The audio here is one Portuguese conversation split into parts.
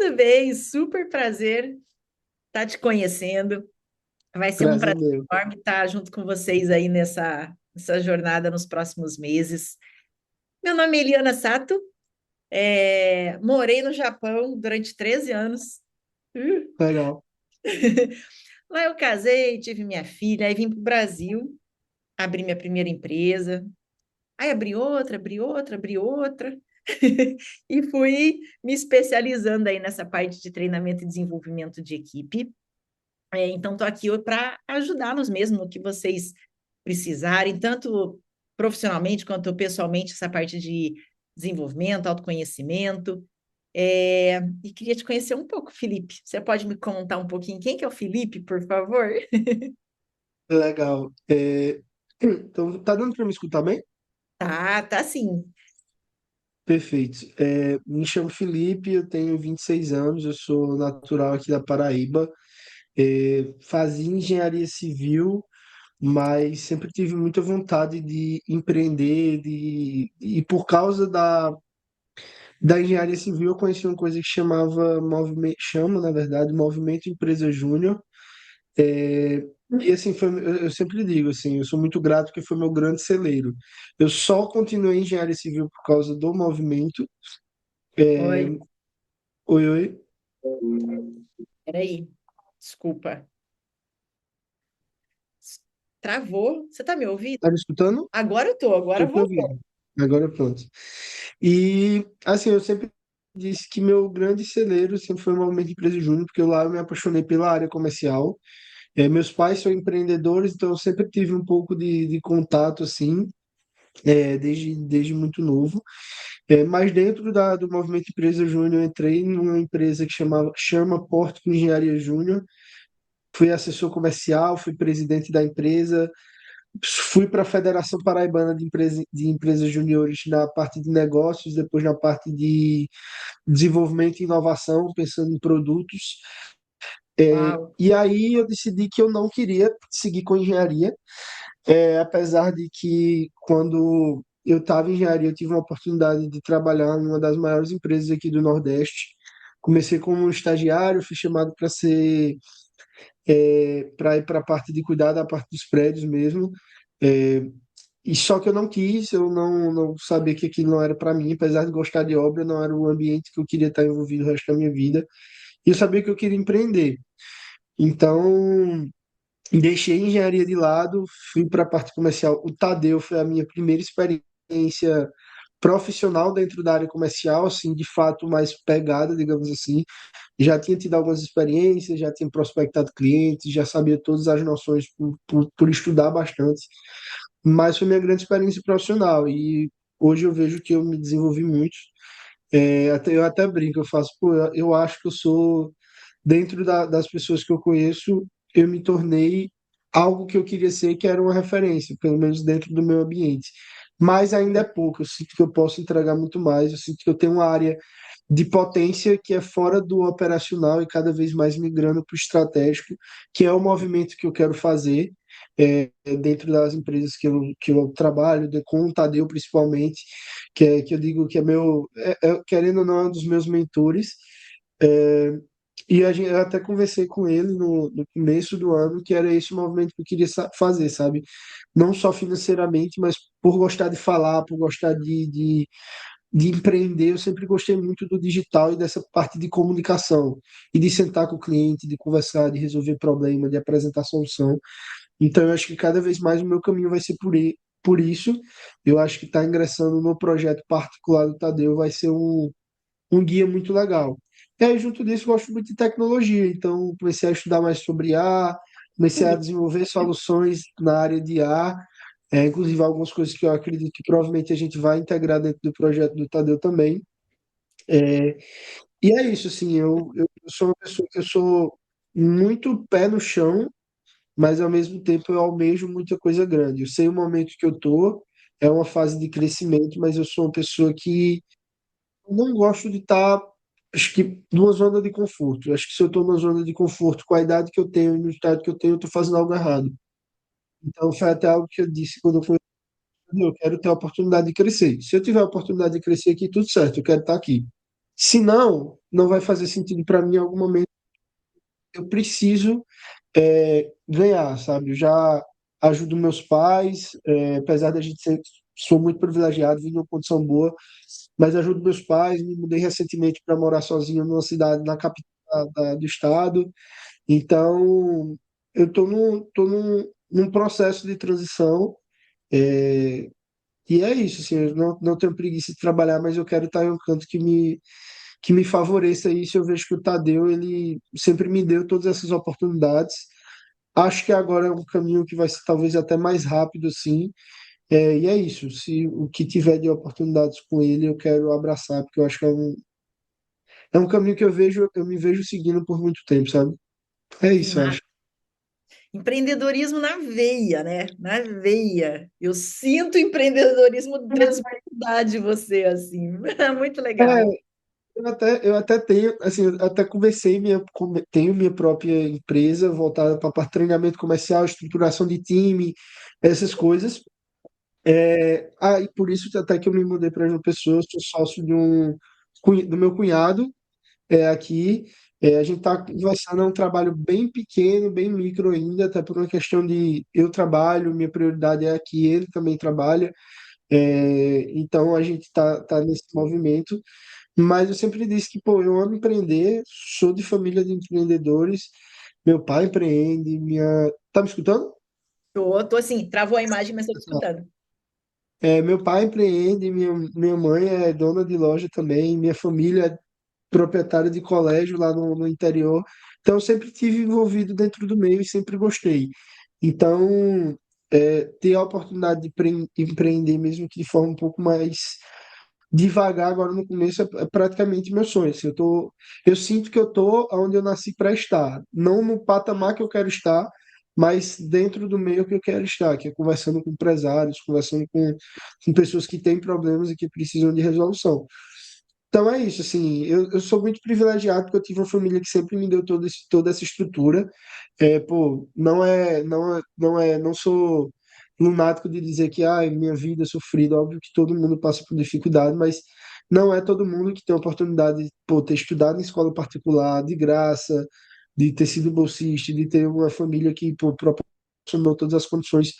Tudo bem, super prazer estar te conhecendo. Vai ser um Prazer prazer meu. enorme estar junto com vocês aí nessa jornada nos próximos meses. Meu nome é Eliana Sato, morei no Japão durante 13 anos. Uh. Legal. Lá eu casei, tive minha filha, aí vim para o Brasil, abri minha primeira empresa, aí abri outra, abri outra, e fui me especializando aí nessa parte de treinamento e desenvolvimento de equipe. Então, estou aqui para ajudá-los mesmo no que vocês precisarem, tanto profissionalmente quanto pessoalmente, essa parte de desenvolvimento, autoconhecimento. E queria te conhecer um pouco, Felipe. Você pode me contar um pouquinho quem que é o Felipe, por favor? Legal. Então, tá dando para me escutar bem? Tá, tá sim. Perfeito. Me chamo Felipe, eu tenho 26 anos, eu sou natural aqui da Paraíba. Fazia engenharia civil, mas sempre tive muita vontade de empreender, e por causa da engenharia civil eu conheci uma coisa que chamava chama, na verdade, Movimento Empresa Júnior. É, e assim, eu sempre digo, assim, eu sou muito grato porque foi meu grande celeiro. Eu só continuei em engenharia civil por causa do movimento. É, Oi, oi, oi, peraí. Desculpa. Travou. Você tá me ouvindo? tá me escutando? Agora eu tô, agora Tô te voltou. ouvindo. Agora pronto. E assim, eu sempre disse que meu grande celeiro sempre foi o movimento empresa júnior, porque lá eu me apaixonei pela área comercial. Meus pais são empreendedores, então eu sempre tive um pouco de contato, assim, desde muito novo. Mas dentro do movimento Empresa Júnior, eu entrei numa empresa que chama Porto Engenharia Júnior, fui assessor comercial, fui presidente da empresa, fui para a Federação Paraibana de Empresas Júniores na parte de negócios, depois na parte de desenvolvimento e inovação, pensando em produtos. Uau. E aí eu decidi que eu não queria seguir com engenharia, apesar de que quando eu estava em engenharia, eu tive uma oportunidade de trabalhar em uma das maiores empresas aqui do Nordeste. Comecei como um estagiário, fui chamado para ir para a parte de cuidar da parte dos prédios mesmo. É, e só que eu não quis, eu não sabia que aquilo não era para mim, apesar de gostar de obra, não era o ambiente que eu queria estar envolvido o resto da minha vida. E eu sabia que eu queria empreender. Então, deixei a engenharia de lado, fui para a parte comercial. O Tadeu foi a minha primeira experiência profissional dentro da área comercial, assim, de fato mais pegada, digamos assim. Já tinha tido algumas experiências, já tinha prospectado clientes, já sabia todas as noções por estudar bastante, mas foi minha grande experiência profissional e hoje eu vejo que eu me desenvolvi muito. Eu até brinco, eu faço, pô, eu acho que eu sou, dentro das pessoas que eu conheço, eu me tornei algo que eu queria ser, que era uma referência, pelo menos dentro do meu ambiente. Mas ainda é pouco, eu sinto que eu posso entregar muito mais, eu sinto que eu tenho uma área de potência que é fora do operacional e cada vez mais migrando para o estratégico, que é o movimento que eu quero fazer dentro das empresas que eu trabalho, com o Tadeu principalmente, que eu digo que é meu, querendo ou não, é um dos meus mentores. É, eu até conversei com ele no começo do ano, que era esse o movimento que eu queria fazer, sabe? Não só financeiramente, mas por gostar de falar, por gostar de empreender, eu sempre gostei muito do digital e dessa parte de comunicação, e de sentar com o cliente, de conversar, de resolver problema, de apresentar solução. Então, eu acho que cada vez mais o meu caminho vai ser por isso. Eu acho que estar ingressando no projeto particular do Tadeu vai ser um guia muito legal. E aí, junto disso, eu gosto muito de tecnologia, então comecei a estudar mais sobre IA, comecei a desenvolver soluções na área de IA, inclusive algumas coisas que eu acredito que provavelmente a gente vai integrar dentro do projeto do Tadeu também. É, e é isso, assim, eu sou uma pessoa que eu sou muito pé no chão, mas ao mesmo tempo eu almejo muita coisa grande. Eu sei o momento que eu tô, é uma fase de crescimento, mas eu sou uma pessoa que não gosto de estar, acho que, numa zona de conforto. Eu acho que se eu estou numa zona de conforto com a idade que eu tenho e no estado que eu tenho, eu estou fazendo algo errado. Então foi até algo que eu disse quando eu fui, eu quero ter a oportunidade de crescer. Se eu tiver a oportunidade de crescer aqui, tudo certo, eu quero estar aqui. Se não, não vai fazer sentido para mim em algum momento. Eu preciso ganhar, sabe? Eu já ajudo meus pais, apesar da gente ser, sou muito privilegiado, vim de uma condição boa, mas ajudo meus pais. Me mudei recentemente para morar sozinho numa cidade na capital do estado. Então, eu tô num processo de transição. é, e é isso, assim, eu não tenho preguiça de trabalhar, mas eu quero estar em um canto que me favoreça isso. Eu vejo que o Tadeu, ele sempre me deu todas essas oportunidades. Acho que agora é um caminho que vai ser talvez até mais rápido, assim. E é isso. Se o que tiver de oportunidades com ele, eu quero abraçar, porque eu acho que é um caminho que eu me vejo seguindo por muito tempo, sabe? É Que isso, eu massa. acho. Empreendedorismo na veia, né? Na veia. Eu sinto empreendedorismo transbordar de você, assim. Muito É, legal. eu até tenho, assim, eu até comecei tenho minha própria empresa voltada para parte de treinamento comercial, estruturação de time, essas coisas. E por isso até que eu me mudei para João Pessoa, sou sócio do meu cunhado aqui. A gente está conversando, é um trabalho bem pequeno, bem micro ainda, até por uma questão de eu trabalho, minha prioridade é aqui, ele também trabalha. Então a gente tá nesse movimento. Mas eu sempre disse que, pô, eu amo empreender, sou de família de empreendedores, meu pai empreende, minha... Tá me escutando? Tô assim, travou a imagem, mas estou te escutando. Meu pai empreende, minha mãe é dona de loja também, minha família é proprietária de colégio lá no interior. Então, eu sempre tive envolvido dentro do meio e sempre gostei. Então, ter a oportunidade de empreender, mesmo que de forma um pouco mais devagar agora no começo é praticamente meu sonho. Assim, eu sinto que eu tô onde eu nasci para estar, não no patamar que eu quero estar, mas dentro do meio que eu quero estar, que é conversando com empresários, conversando com pessoas que têm problemas e que precisam de resolução. Então é isso, assim, eu sou muito privilegiado porque eu tive uma família que sempre me deu toda essa estrutura. Pô, não sou lunático de dizer que minha vida é sofrida. Óbvio que todo mundo passa por dificuldade, mas não é todo mundo que tem a oportunidade de, pô, ter estudado em escola particular, de graça, de ter sido bolsista, de ter uma família que, pô, proporcionou todas as condições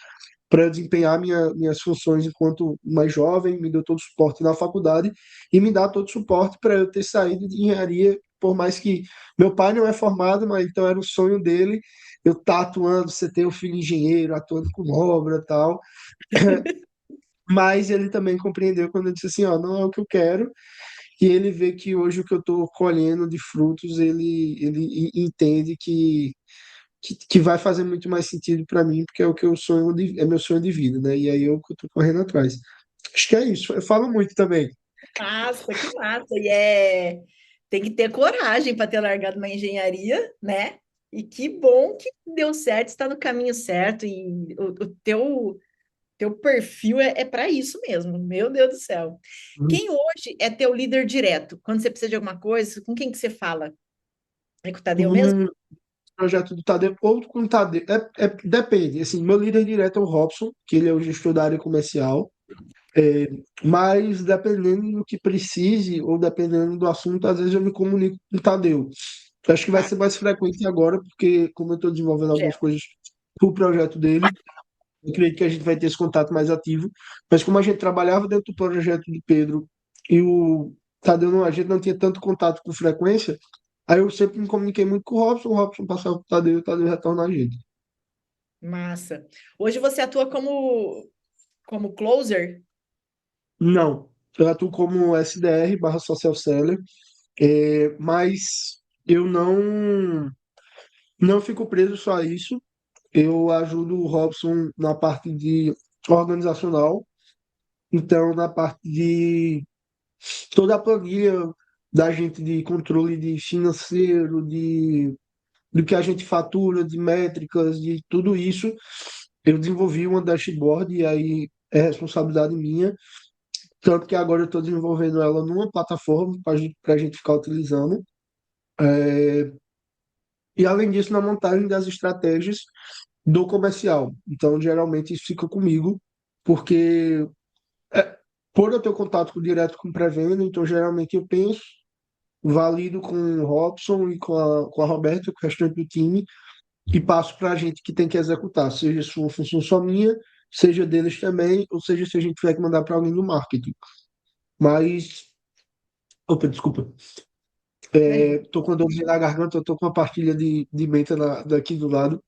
para eu desempenhar minhas funções enquanto mais jovem, me deu todo o suporte na faculdade e me dá todo o suporte para eu ter saído de engenharia, por mais que meu pai não é formado, mas então era o sonho dele eu estar atuando, você ter o filho engenheiro, atuando com obra e tal. Mas ele também compreendeu quando eu disse assim, ó, não é o que eu quero, e ele vê que hoje o que eu estou colhendo de frutos, ele entende que vai fazer muito mais sentido para mim, porque é o que eu sonho é meu sonho de vida, né? E aí eu que estou correndo atrás. Acho que é isso. Eu falo muito também. Massa, que massa. Tem que ter coragem para ter largado uma engenharia, né? E que bom que deu certo, está no caminho certo e o teu perfil é para isso mesmo. Meu Deus do céu. Quem hoje é teu líder direto? Quando você precisa de alguma coisa, com quem que você fala? É com o Tadeu mesmo? Um projeto do Tadeu ou com o Tadeu, depende. Assim, meu líder direto é o Robson, que ele é o gestor da área comercial. É, mas dependendo do que precise ou dependendo do assunto, às vezes eu me comunico com o Tadeu. Eu acho que vai Tá, ser mais frequente agora, porque como eu estou desenvolvendo algumas projeto. coisas para o projeto dele, eu acredito que a gente vai ter esse contato mais ativo. Mas como a gente trabalhava dentro do projeto do Pedro e o Tadeu, a gente não tinha tanto contato com frequência, aí eu sempre me comuniquei muito com o Robson passava para o Tadeu e o Tadeu retorna a gente. Massa. Hoje você atua como closer? Não, eu atuo como SDR barra social seller, mas eu não fico preso só a isso. Eu ajudo o Robson na parte de organizacional, então na parte de toda a planilha da gente de controle de financeiro, do que a gente fatura, de métricas, de tudo isso. Eu desenvolvi uma dashboard e aí é responsabilidade minha, tanto que agora eu estou desenvolvendo ela numa plataforma para a gente ficar utilizando. E além disso, na montagem das estratégias do comercial. Então, geralmente, isso fica comigo, porque por eu ter contato direto com pré-venda, então geralmente eu penso, valido com o Robson e com a Roberta, com o restante do time, e passo para a gente que tem que executar, seja isso uma função só minha, seja deles também, ou seja, se a gente tiver que mandar para alguém do marketing. Mas, opa, desculpa, Imagina. tô com a dor na garganta, eu tô com uma pastilha de menta daqui do lado,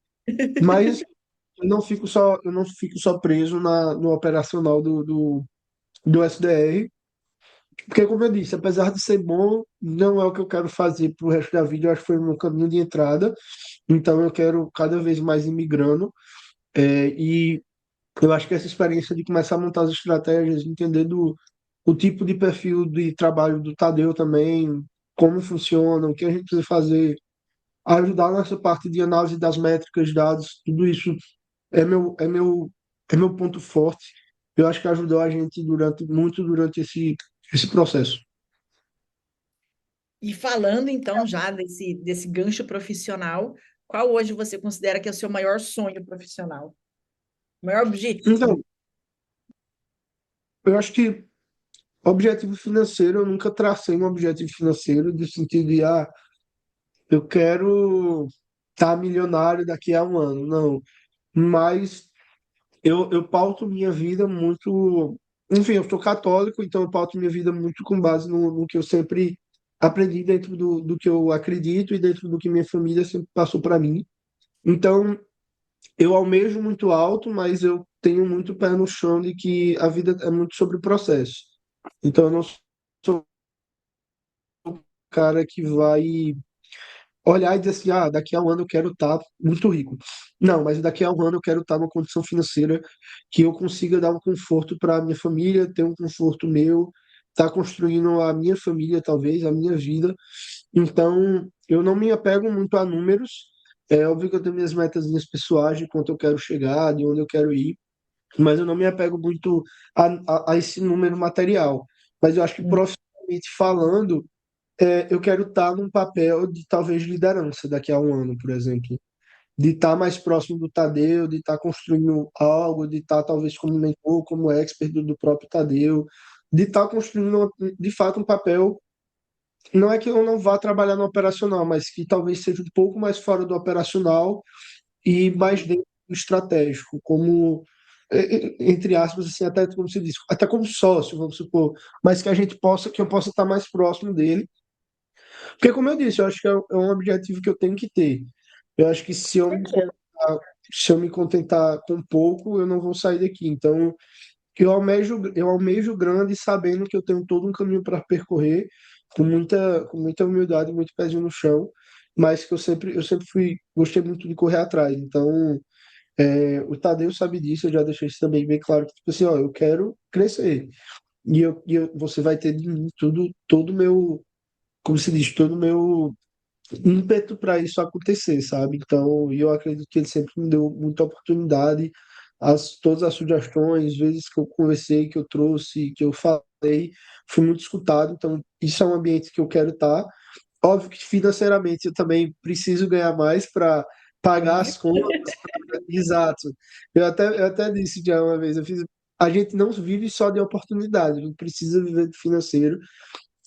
mas eu não fico só preso no operacional do SDR, porque, como eu disse, apesar de ser bom, não é o que eu quero fazer para o resto da vida, eu acho que foi o meu caminho de entrada, então eu quero cada vez mais ir migrando, e eu acho que essa experiência de começar a montar as estratégias, entender o tipo de perfil de trabalho do Tadeu também, como funciona, o que a gente precisa fazer, ajudar nessa parte de análise das métricas, dados, tudo isso é meu ponto forte. Eu acho que ajudou a gente muito durante esse processo. E falando então já desse gancho profissional, qual hoje você considera que é o seu maior sonho profissional? Maior objetivo? Então, eu acho que objetivo financeiro, eu nunca tracei um objetivo financeiro de sentido de, eu quero estar milionário daqui a um ano. Não, mas eu pauto minha vida muito. Enfim, eu sou católico, então eu pauto minha vida muito com base no que eu sempre aprendi dentro do que eu acredito e dentro do que minha família sempre passou para mim. Então, eu almejo muito alto, mas eu tenho muito pé no chão de que a vida é muito sobre o processo. Então, eu não sou o cara que vai olhar e dizer assim, daqui a um ano eu quero estar muito rico. Não, mas daqui a um ano eu quero estar numa condição financeira que eu consiga dar um conforto para a minha família, ter um conforto meu, estar construindo a minha família, talvez, a minha vida. Então, eu não me apego muito a números. É óbvio que eu tenho minhas metas pessoais de quanto eu quero chegar, de onde eu quero ir, mas eu não me apego muito a esse número material. Mas eu acho que Hum. profissionalmente falando, eu quero estar num papel de talvez liderança daqui a um ano, por exemplo. De estar mais próximo do Tadeu, de estar construindo algo, de estar talvez como mentor, como expert do próprio Tadeu, de estar construindo de fato um papel. Não é que eu não vá trabalhar no operacional, mas que talvez seja um pouco mais fora do operacional e mais dentro do estratégico, como entre aspas, assim, até como se diz, até como sócio, vamos supor, mas que eu possa estar mais próximo dele, porque, como eu disse, eu acho que é um objetivo que eu tenho que ter. Eu acho que se eu me contentar com pouco, eu não vou sair daqui. Então, eu almejo grande, sabendo que eu tenho todo um caminho para percorrer, com muita humildade, muito pezinho no chão, mas que eu sempre gostei muito de correr atrás. Então, o Tadeu sabe disso, eu já deixei isso também bem claro, que, tipo assim, ó, eu quero crescer. Você vai ter de mim todo o meu, como se diz, todo o meu ímpeto para isso acontecer, sabe? Então, eu acredito que ele sempre me deu muita oportunidade, todas as sugestões, vezes que eu conversei, que eu trouxe, que eu falei, fui muito escutado. Então, isso é um ambiente que eu quero estar. Óbvio que financeiramente eu também preciso ganhar mais para pagar Óbvio. as contas. Exato. Eu até disse já uma vez, a gente não vive só de oportunidade, a gente precisa viver do financeiro,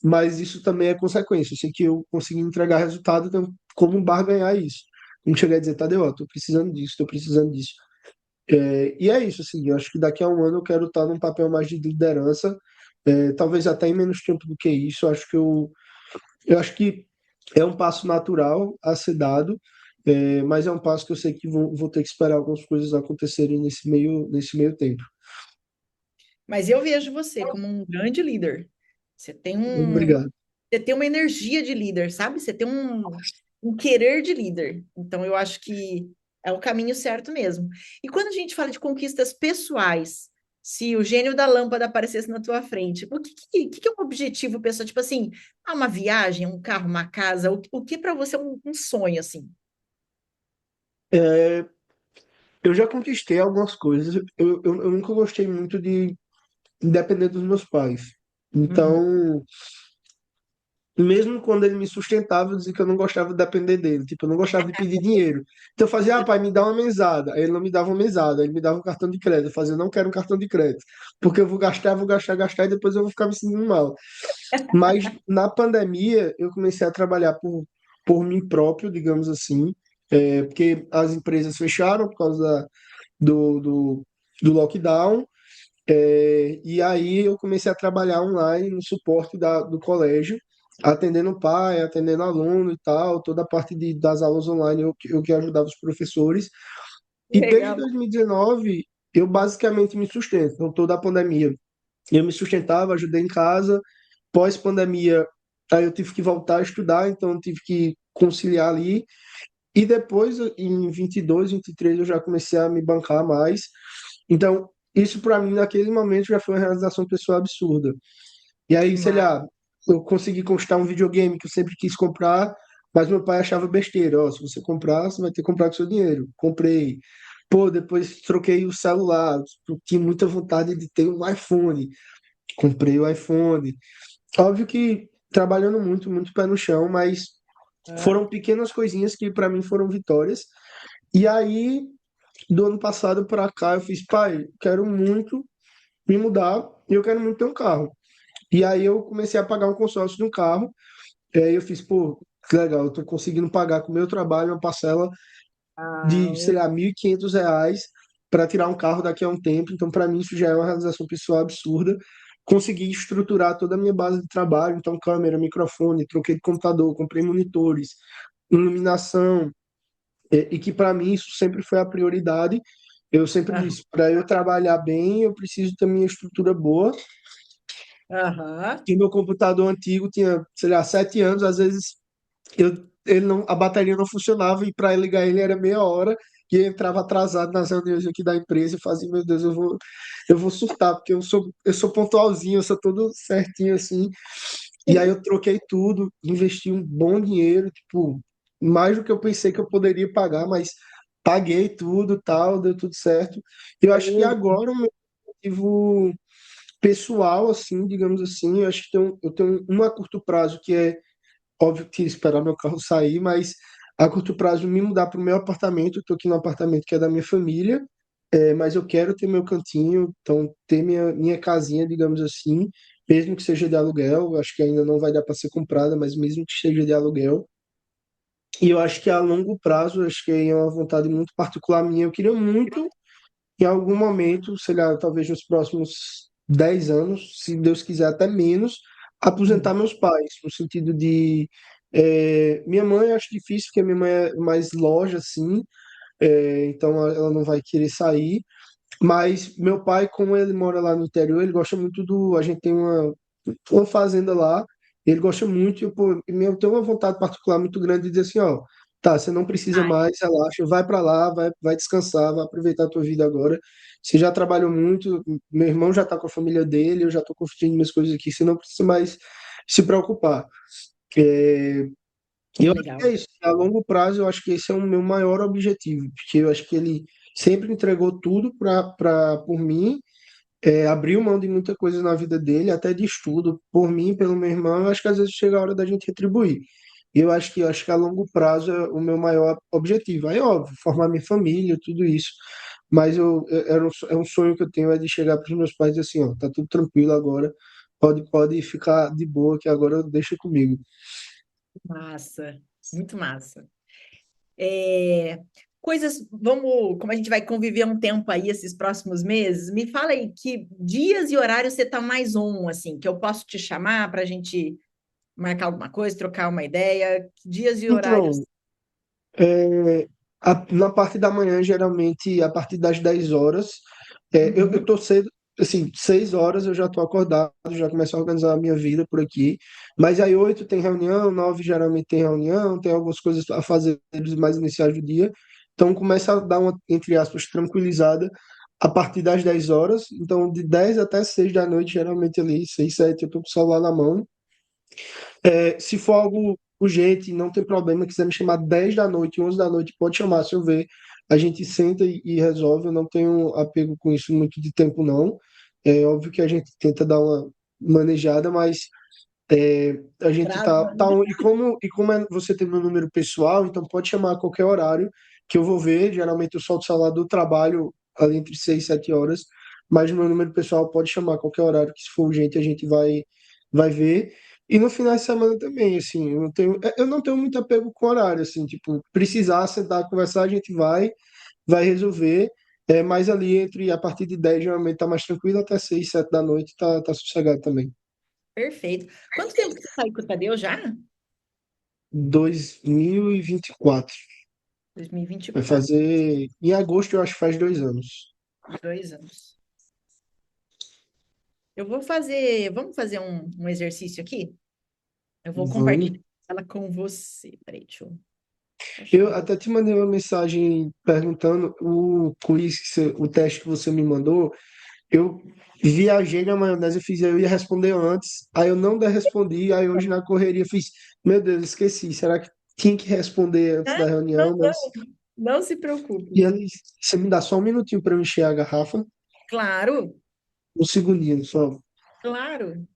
mas isso também é consequência. Eu sei que eu consegui entregar resultado, então como barganhar isso? Não chegar a dizer, Tadeu, ó, tô precisando disso, tô precisando disso. E é isso, assim, eu acho que daqui a um ano eu quero estar num papel mais de liderança, talvez até em menos tempo do que isso. Eu acho que é um passo natural a ser dado, mas é um passo que eu sei que vou ter que esperar algumas coisas acontecerem nesse meio tempo. Mas eu vejo você como um grande líder. Você tem um, Obrigado. você tem uma energia de líder, sabe? Você tem um querer de líder. Então, eu acho que é o caminho certo mesmo. E quando a gente fala de conquistas pessoais, se o gênio da lâmpada aparecesse na tua frente, o que é um objetivo pessoal? Tipo assim, uma viagem, um carro, uma casa, o que para você é um sonho, assim? É, eu já conquistei algumas coisas. Eu nunca gostei muito de depender dos meus pais. Uhum. Então, E mesmo quando ele me sustentava, eu dizia que eu não gostava de depender dele. Tipo, eu não gostava de pedir dinheiro. Então eu fazia, pai, me dá uma mesada. Aí ele não me dava uma mesada, ele me dava um cartão de crédito. Eu fazia, não quero um cartão de crédito. Porque eu vou gastar, gastar e depois eu vou ficar me sentindo mal. Mas na pandemia, eu comecei a trabalhar por mim próprio, digamos assim. Porque as empresas fecharam por causa do, do, do lockdown. E aí eu comecei a trabalhar online no suporte do colégio, atendendo pai, atendendo aluno e tal, toda a parte das aulas online eu que ajudava os professores. E desde Legal. 2019 eu basicamente me sustento, então toda a pandemia. Eu me sustentava, ajudei em casa, pós-pandemia, aí eu tive que voltar a estudar, então eu tive que conciliar ali. E depois, em 22, 23, eu já comecei a me bancar mais. Então, isso para mim, naquele momento, já foi uma realização pessoal absurda. E Que aí, sei massa. lá, eu consegui conquistar um videogame que eu sempre quis comprar, mas meu pai achava besteira. Ó, se você comprar, você vai ter que comprar com seu dinheiro. Comprei. Pô, depois troquei o celular. Eu tinha muita vontade de ter um iPhone. Comprei o iPhone. Óbvio que trabalhando muito, muito pé no chão, mas Ah, foram pequenas coisinhas que para mim foram vitórias. E aí, do ano passado para cá, eu fiz, pai, quero muito me mudar e eu quero muito ter um carro. E aí eu comecei a pagar um consórcio de um carro. E aí eu fiz, pô, que legal, eu tô conseguindo pagar com o meu trabalho uma parcela de, sei lá, R$ 1.500 para tirar um carro daqui a um tempo. Então, para mim, isso já é uma realização pessoal absurda. Consegui estruturar toda a minha base de trabalho, então câmera, microfone, troquei de computador, comprei monitores, iluminação, e que para mim isso sempre foi a prioridade. Eu sempre ah, disse, para eu trabalhar bem, eu preciso ter minha estrutura boa. aham. E meu computador antigo tinha, sei lá, 7 anos, às vezes ele não, a bateria não funcionava e para ligar ele era meia hora e eu entrava atrasado nas reuniões aqui da empresa e fazia, meu Deus, eu vou surtar, porque eu sou pontualzinho, eu sou todo certinho assim. E aí eu troquei tudo, investi um bom dinheiro, tipo, mais do que eu pensei que eu poderia pagar, mas paguei tudo, tal, deu tudo certo. Eu acho que agora o meu objetivo pessoal, assim, digamos assim, eu acho que eu tenho um a curto prazo, que é óbvio que esperar meu carro sair, mas a curto prazo me mudar para o meu apartamento. Eu estou aqui no apartamento que é da minha família, mas eu quero ter meu cantinho, então ter minha casinha, digamos assim, mesmo que seja de aluguel. Acho que ainda não vai dar para ser comprada, mas mesmo que seja de aluguel. E eu acho que a longo prazo, acho que é uma vontade muito particular minha. Eu queria muito, em algum momento, sei lá, talvez nos próximos 10 anos, se Deus quiser até menos, aposentar meus pais, no sentido de. Minha mãe eu acho difícil, porque minha mãe é mais loja, assim, então ela não vai querer sair. Mas meu pai, como ele mora lá no interior, ele gosta muito do. A gente tem uma fazenda lá, ele gosta muito, e eu tenho uma vontade particular muito grande de dizer assim: ó, tá, você não precisa Ai, mais, relaxa, vai para lá, vai descansar, vai aproveitar a tua vida agora. Você já trabalhou muito, meu irmão já tá com a família dele, eu já tô construindo minhas coisas aqui, você não precisa mais se preocupar. É, e eu acho que é legal. isso. A longo prazo, eu acho que esse é o meu maior objetivo, porque eu acho que ele sempre entregou tudo por mim, abriu mão de muita coisa na vida dele, até de estudo, por mim, pelo meu irmão. Eu acho que às vezes chega a hora da gente retribuir. E eu acho que a longo prazo é o meu maior objetivo. Aí, óbvio, formar minha família, tudo isso. Mas é um sonho que eu tenho é de chegar para os meus pais e dizer assim, ó, tá tudo tranquilo agora, pode ficar de boa que agora deixa comigo. Massa, muito massa. É, coisas, vamos, como a gente vai conviver um tempo aí esses próximos meses, me fala aí que dias e horários você está mais on, assim, que eu posso te chamar para a gente marcar alguma coisa, trocar uma ideia, que dias e horários. Então, É, na parte da manhã, geralmente, a partir das 10 horas, eu Uhum. tô cedo, assim, 6 horas eu já tô acordado, já começo a organizar a minha vida por aqui. Mas aí 8 tem reunião, 9 geralmente tem reunião, tem algumas coisas a fazer mais iniciais do dia. Então começa a dar uma, entre aspas, tranquilizada a partir das 10 horas. Então, de 10 até 6 da noite, geralmente ali, 6 7 eu tô com o celular na mão. Se for algo urgente, não tem problema, quiser me chamar 10 da noite, 11 da noite, pode chamar, se eu ver. A gente senta e resolve, eu não tenho apego com isso muito de tempo, não. É óbvio que a gente tenta dar uma manejada, mas A gente Travando. e como você tem meu número pessoal, então pode chamar a qualquer horário que eu vou ver. Geralmente eu solto o celular do trabalho ali entre 6 e 7 horas, mas o meu número pessoal pode chamar a qualquer horário que se for urgente a gente vai ver. E no final de semana também, assim, eu não tenho muito apego com horário, assim, tipo, precisar sentar, conversar, a gente vai resolver. Mas ali a partir de 10 geralmente tá mais tranquilo, até 6 7 da noite tá sossegado também. Perfeito. Quanto tempo que você está aí com o Tadeu já? 2024. Vai 2024, fazer. Em agosto, eu acho que faz 2 anos. 2 anos. Vamos fazer um exercício aqui? Eu vou Vamos. compartilhar ela com você. Peraí, deixa eu achar Eu um. até te mandei uma mensagem perguntando o quiz, o teste que você me mandou. Eu viajei na maionese, eu fiz, eu ia responder antes, aí eu não respondi, aí hoje na correria fiz, meu Deus, esqueci. Será que tinha que responder antes Ah, da não, reunião? Mas... não, não se E preocupe. aí, você me dá só um minutinho para eu encher a garrafa? Claro, Um segundinho só. claro.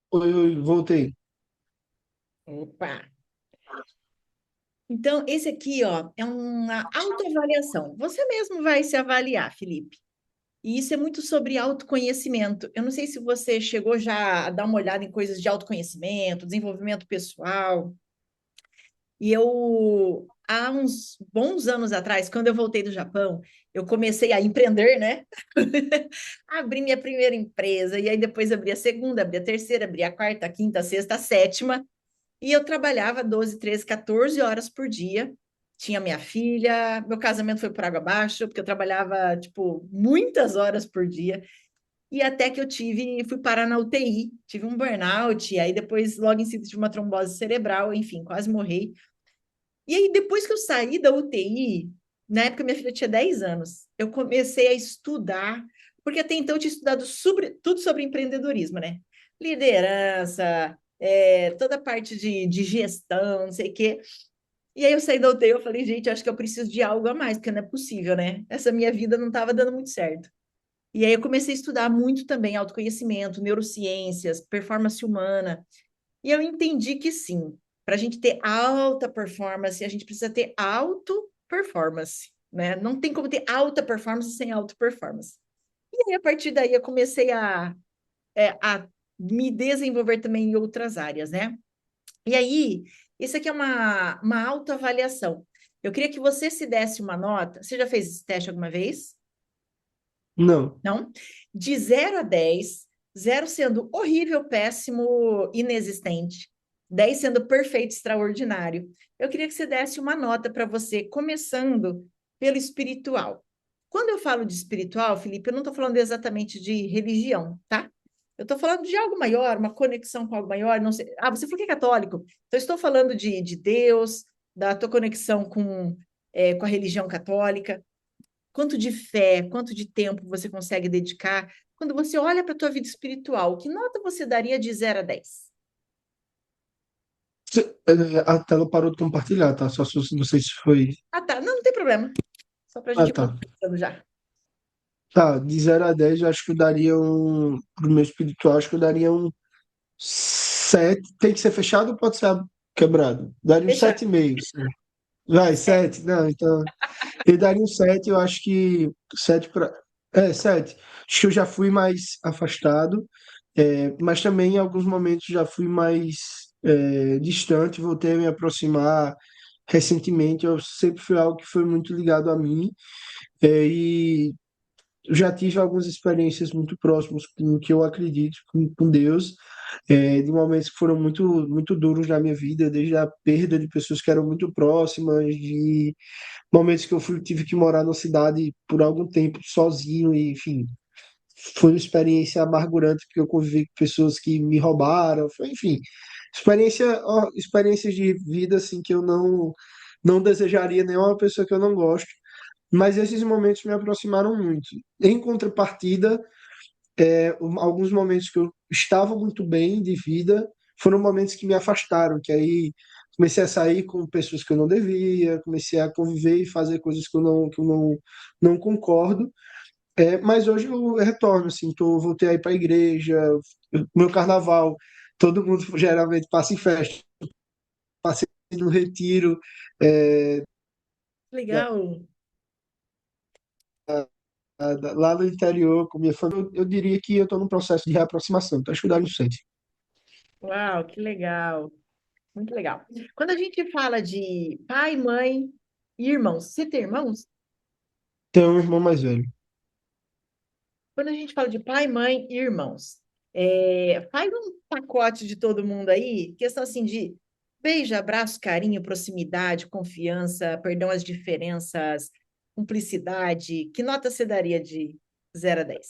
Oi, oi, voltei. Opa! Então, esse aqui, ó, é uma autoavaliação. Você mesmo vai se avaliar, Felipe. E isso é muito sobre autoconhecimento. Eu não sei se você chegou já a dar uma olhada em coisas de autoconhecimento, desenvolvimento pessoal. E eu, há uns bons anos atrás, quando eu voltei do Japão, eu comecei a empreender, né? Abri minha primeira empresa, e aí depois abri a segunda, abri a terceira, abri a quarta, a quinta, a sexta, a sétima. E eu trabalhava 12, 13, 14 horas por dia. Tinha minha filha, meu casamento foi por água abaixo, porque eu trabalhava, tipo, muitas horas por dia. E até que fui parar na UTI, tive um burnout, aí depois, logo em seguida, tive uma trombose cerebral, enfim, quase morri. E aí, depois que eu saí da UTI, na época minha filha tinha 10 anos, eu comecei a estudar, porque até então eu tinha estudado tudo sobre empreendedorismo, né? Liderança, toda a parte de gestão, não sei o quê. E aí eu saí da UTI, eu falei, gente, acho que eu preciso de algo a mais, porque não é possível, né? Essa minha vida não estava dando muito certo. E aí eu comecei a estudar muito também autoconhecimento, neurociências, performance humana. E eu entendi que sim, para a gente ter alta performance, a gente precisa ter auto performance, né? Não tem como ter alta performance sem auto performance. E aí, a partir daí, eu comecei a me desenvolver também em outras áreas, né? E aí, isso aqui é uma autoavaliação. Eu queria que você se desse uma nota. Você já fez esse teste alguma vez? Não. Não? De 0 a 10, 0 sendo horrível, péssimo, inexistente, 10 sendo perfeito, extraordinário. Eu queria que você desse uma nota para você, começando pelo espiritual. Quando eu falo de espiritual, Felipe, eu não estou falando exatamente de religião, tá? Eu estou falando de algo maior, uma conexão com algo maior. Não sei. Ah, você falou que é católico. Então, eu estou falando de Deus, da tua conexão com a religião católica. Quanto de fé, quanto de tempo você consegue dedicar quando você olha para a tua vida espiritual? Que nota você daria de 0 a 10? A tela parou de compartilhar, tá? Só não sei se foi. Ah, tá. Não, não tem problema. Só para a Ah, gente ir tá. conversando já. Tá, de 0 a 10, eu acho que eu daria um. Pro meu espiritual, acho que eu daria um 7. Tem que ser fechado ou pode ser quebrado? Daria um Deixa. 7,5. Vai, É, 7. Não, então. Eu daria um 7, eu acho que 7 para. É, 7. Acho que eu já fui mais afastado, mas também em alguns momentos já fui mais distante, voltei a me aproximar recentemente. Eu sempre fui algo que foi muito ligado a mim, e eu já tive algumas experiências muito próximas com o que eu acredito, com Deus, de momentos que foram muito, muito duros na minha vida, desde a perda de pessoas que eram muito próximas, de momentos que tive que morar numa cidade por algum tempo sozinho, e, enfim, foi uma experiência amargurante, porque eu convivi com pessoas que me roubaram, enfim, experiências de vida assim que eu não desejaria nenhuma pessoa que eu não gosto, mas esses momentos me aproximaram muito. Em contrapartida, alguns momentos que eu estava muito bem de vida foram momentos que me afastaram, que aí comecei a sair com pessoas que eu não devia, comecei a conviver e fazer coisas que eu não concordo. Mas hoje eu retorno, assim, voltei aí para a igreja, meu carnaval, todo mundo geralmente passa em festa, passei no retiro, é, legal. lá no interior com minha família. Eu diria que eu estou num processo de reaproximação, então acho que dá no sente. Uau, que legal. Muito legal. Quando a gente fala de pai, mãe e irmãos, você tem irmãos? Tenho um irmão mais velho. Quando a gente fala de pai, mãe e irmãos, faz um pacote de todo mundo aí, questão assim de beijo, abraço, carinho, proximidade, confiança, perdão as diferenças, cumplicidade. Que nota você daria de 0 a 10?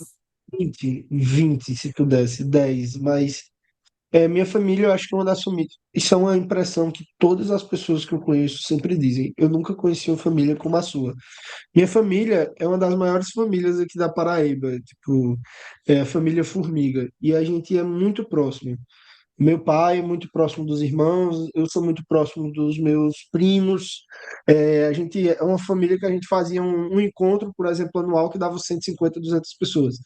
20 se pudesse, 10, mas minha família, eu acho que é uma das famílias. Isso é uma impressão que todas as pessoas que eu conheço sempre dizem. Eu nunca conheci uma família como a sua. Minha família é uma das maiores famílias aqui da Paraíba, tipo, é a família Formiga, e a gente é muito próximo. Meu pai é muito próximo dos irmãos, eu sou muito próximo dos meus primos. A gente é uma família que a gente fazia um encontro, por exemplo, anual, que dava 150, 200 pessoas.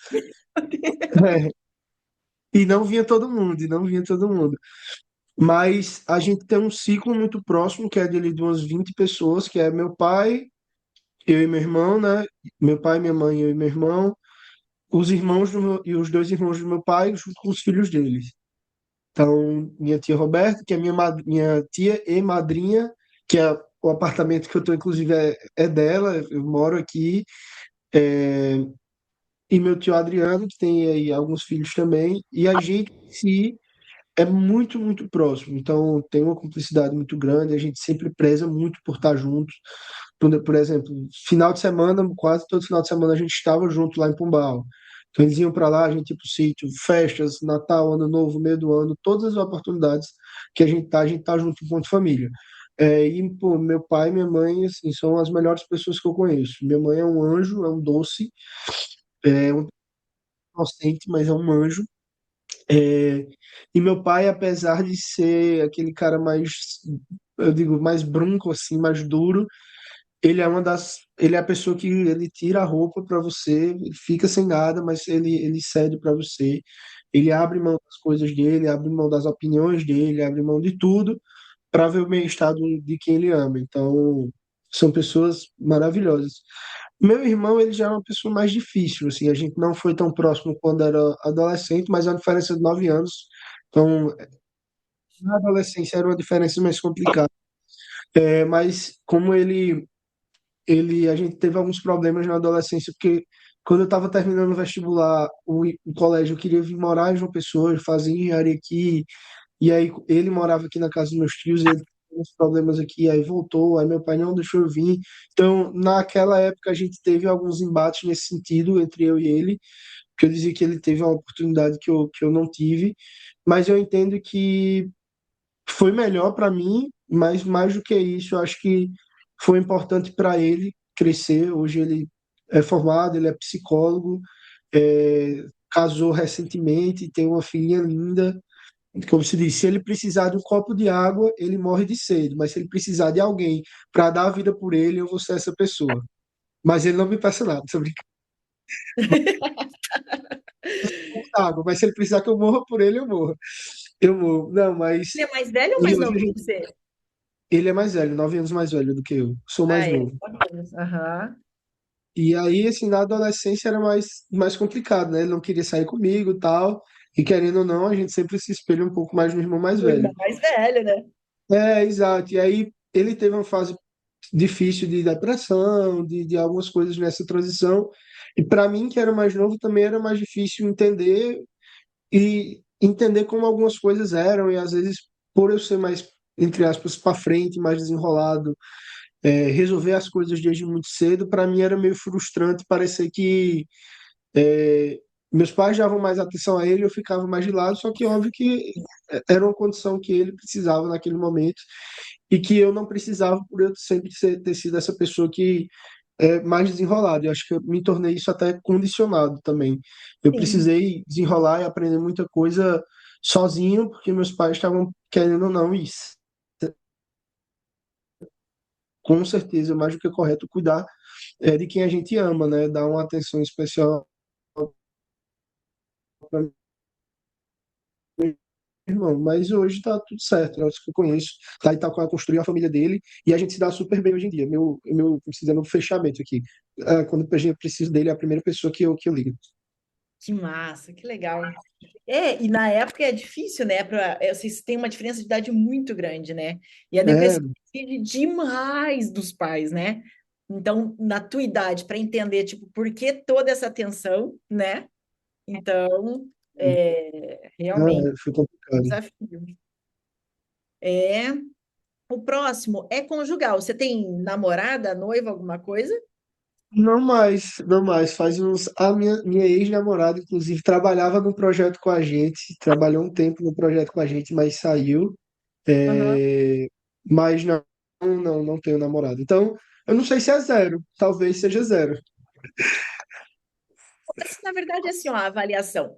E não vinha todo mundo, e não vinha todo mundo. Mas a gente tem um ciclo muito próximo, que é de umas 20 pessoas, que é meu pai, eu e meu irmão, né? Meu pai, minha mãe, eu e meu irmão, os irmãos e os dois irmãos do meu pai, junto com os filhos deles. Então, minha tia Roberta, que é minha tia e madrinha, que é o apartamento que eu estou, inclusive, é dela, eu moro aqui, é, e meu tio Adriano, que tem aí alguns filhos também, e a gente em si é muito, muito próximo. Então, tem uma cumplicidade muito grande, a gente sempre preza muito por estar juntos. Por exemplo, final de semana, quase todo final de semana a gente estava junto lá em Pombal. Então, eles iam para lá, a gente ia para o sítio, festas, Natal, Ano Novo, meio do ano, todas as oportunidades que a gente tá junto enquanto família. E, pô, meu pai e minha mãe, assim, são as melhores pessoas que eu conheço. Minha mãe é um anjo, é um doce, é um inocente, mas é um anjo. É, e meu pai, apesar de ser aquele cara mais, eu digo, mais brunco, assim, mais duro, ele é a pessoa que ele tira a roupa para você, ele fica sem nada, mas ele cede para você. Ele abre mão das coisas dele, abre mão das opiniões dele, abre mão de tudo para ver o bem-estar de quem ele ama. Então, são pessoas maravilhosas. Meu irmão, ele já é uma pessoa mais difícil, assim, a gente não foi tão próximo quando era adolescente, mas é uma diferença de 9 anos. Então, na adolescência era uma diferença mais complicada. Mas como a gente teve alguns problemas na adolescência, porque quando eu estava terminando o vestibular, o colégio, eu queria vir morar em João Pessoa, fazer engenharia aqui, e aí ele morava aqui na casa dos meus tios, e ele teve uns problemas aqui, aí voltou, aí meu pai não deixou eu vir. Então, naquela época, a gente teve alguns embates nesse sentido entre eu e ele, que eu dizia que ele teve uma oportunidade que eu não tive, mas eu entendo que foi melhor para mim, mas mais do que isso, eu acho que foi importante para ele crescer. Hoje ele é formado, ele é psicólogo, casou recentemente, tem uma filhinha linda. Como se diz, se ele precisar de um copo de água, ele morre de sede, mas se ele precisar de alguém para dar a vida por ele, eu vou ser essa pessoa. Mas ele não me peça nada, tô brincando. Água, mas se ele precisar que eu morra por ele, eu morro. Eu morro. Não, Ele mas. é mais velho ou E mais hoje novo que você? ele é mais velho, 9 anos mais velho do que eu. Sou Ah, mais é. novo. Aham. E aí, assim, na adolescência era mais complicado, né? Ele não queria sair comigo e tal. E querendo ou não, a gente sempre se espelha um pouco mais no irmão mais O irmão velho. mais velho, né? Exato. E aí ele teve uma fase difícil de depressão, de algumas coisas nessa transição. E para mim, que era mais novo, também era mais difícil entender e entender como algumas coisas eram. E às vezes, por eu ser mais, entre aspas, para frente, mais desenrolado, resolver as coisas desde muito cedo, para mim era meio frustrante parecer que é, meus pais davam mais atenção a ele, eu ficava mais de lado, só que óbvio que era uma condição que ele precisava naquele momento e que eu não precisava por eu sempre ter sido essa pessoa que é mais desenrolada. Eu acho que eu me tornei isso até condicionado também. Eu Sim, precisei desenrolar e aprender muita coisa sozinho, porque meus pais estavam querendo ou não isso. Com certeza, mais do que correto, cuidar de quem a gente ama, né? Dar uma atenção especial para irmão, mas hoje tá tudo certo, né? Os que eu conheço, tá, Itaquá construiu a família dele e a gente se dá super bem hoje em dia. Precisando fechamento aqui. Quando eu preciso dele, é a primeira pessoa que eu ligo. que massa, que legal. É, e na época é difícil, né? Vocês têm uma diferença de idade muito grande, né? E a É, depressão exige demais dos pais, né? Então, na tua idade, para entender, tipo, por que toda essa tensão, né? Então, realmente, foi um complicado. desafio. É, o próximo é conjugal. Você tem namorada, noiva, alguma coisa? Não mais, não mais. Faz uns. A minha ex-namorada, inclusive, trabalhava no projeto com a gente, trabalhou um tempo no projeto com a gente, mas saiu. Aham. É, mas não tenho namorado. Então, eu não sei se é zero, talvez seja zero. Mas, na verdade, é assim, ó, a avaliação.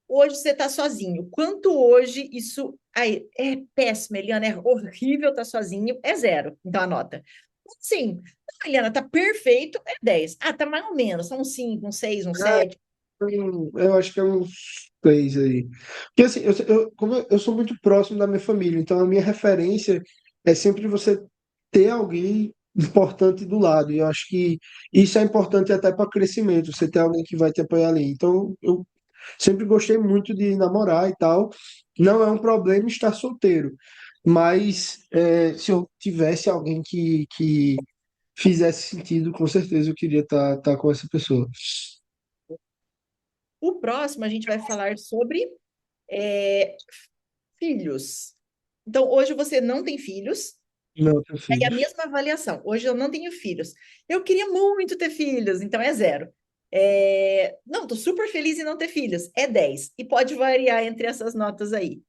Hoje você está sozinho. Quanto hoje isso aí é péssimo, Eliana, é horrível estar sozinho, é zero. Então anota. Sim, Eliana, tá perfeito, é 10. Ah, tá mais ou menos, são um 5, um 6, um 7. Eu acho que é uns 3 aí. Porque assim, como eu sou muito próximo da minha família, então a minha referência é sempre você ter alguém importante do lado. E eu acho que isso é importante até para crescimento, você ter alguém que vai te apoiar ali. Então, eu sempre gostei muito de namorar e tal. Não é um problema estar solteiro, mas se eu tivesse alguém que fizesse sentido, com certeza eu queria estar com essa pessoa. O próximo a gente vai falar sobre é, filhos. Então, hoje você não tem filhos, Não, tenho é a filhos. mesma avaliação. Hoje eu não tenho filhos. Eu queria muito ter filhos, então é zero. Não, estou super feliz em não ter filhos, é 10. E pode variar entre essas notas aí.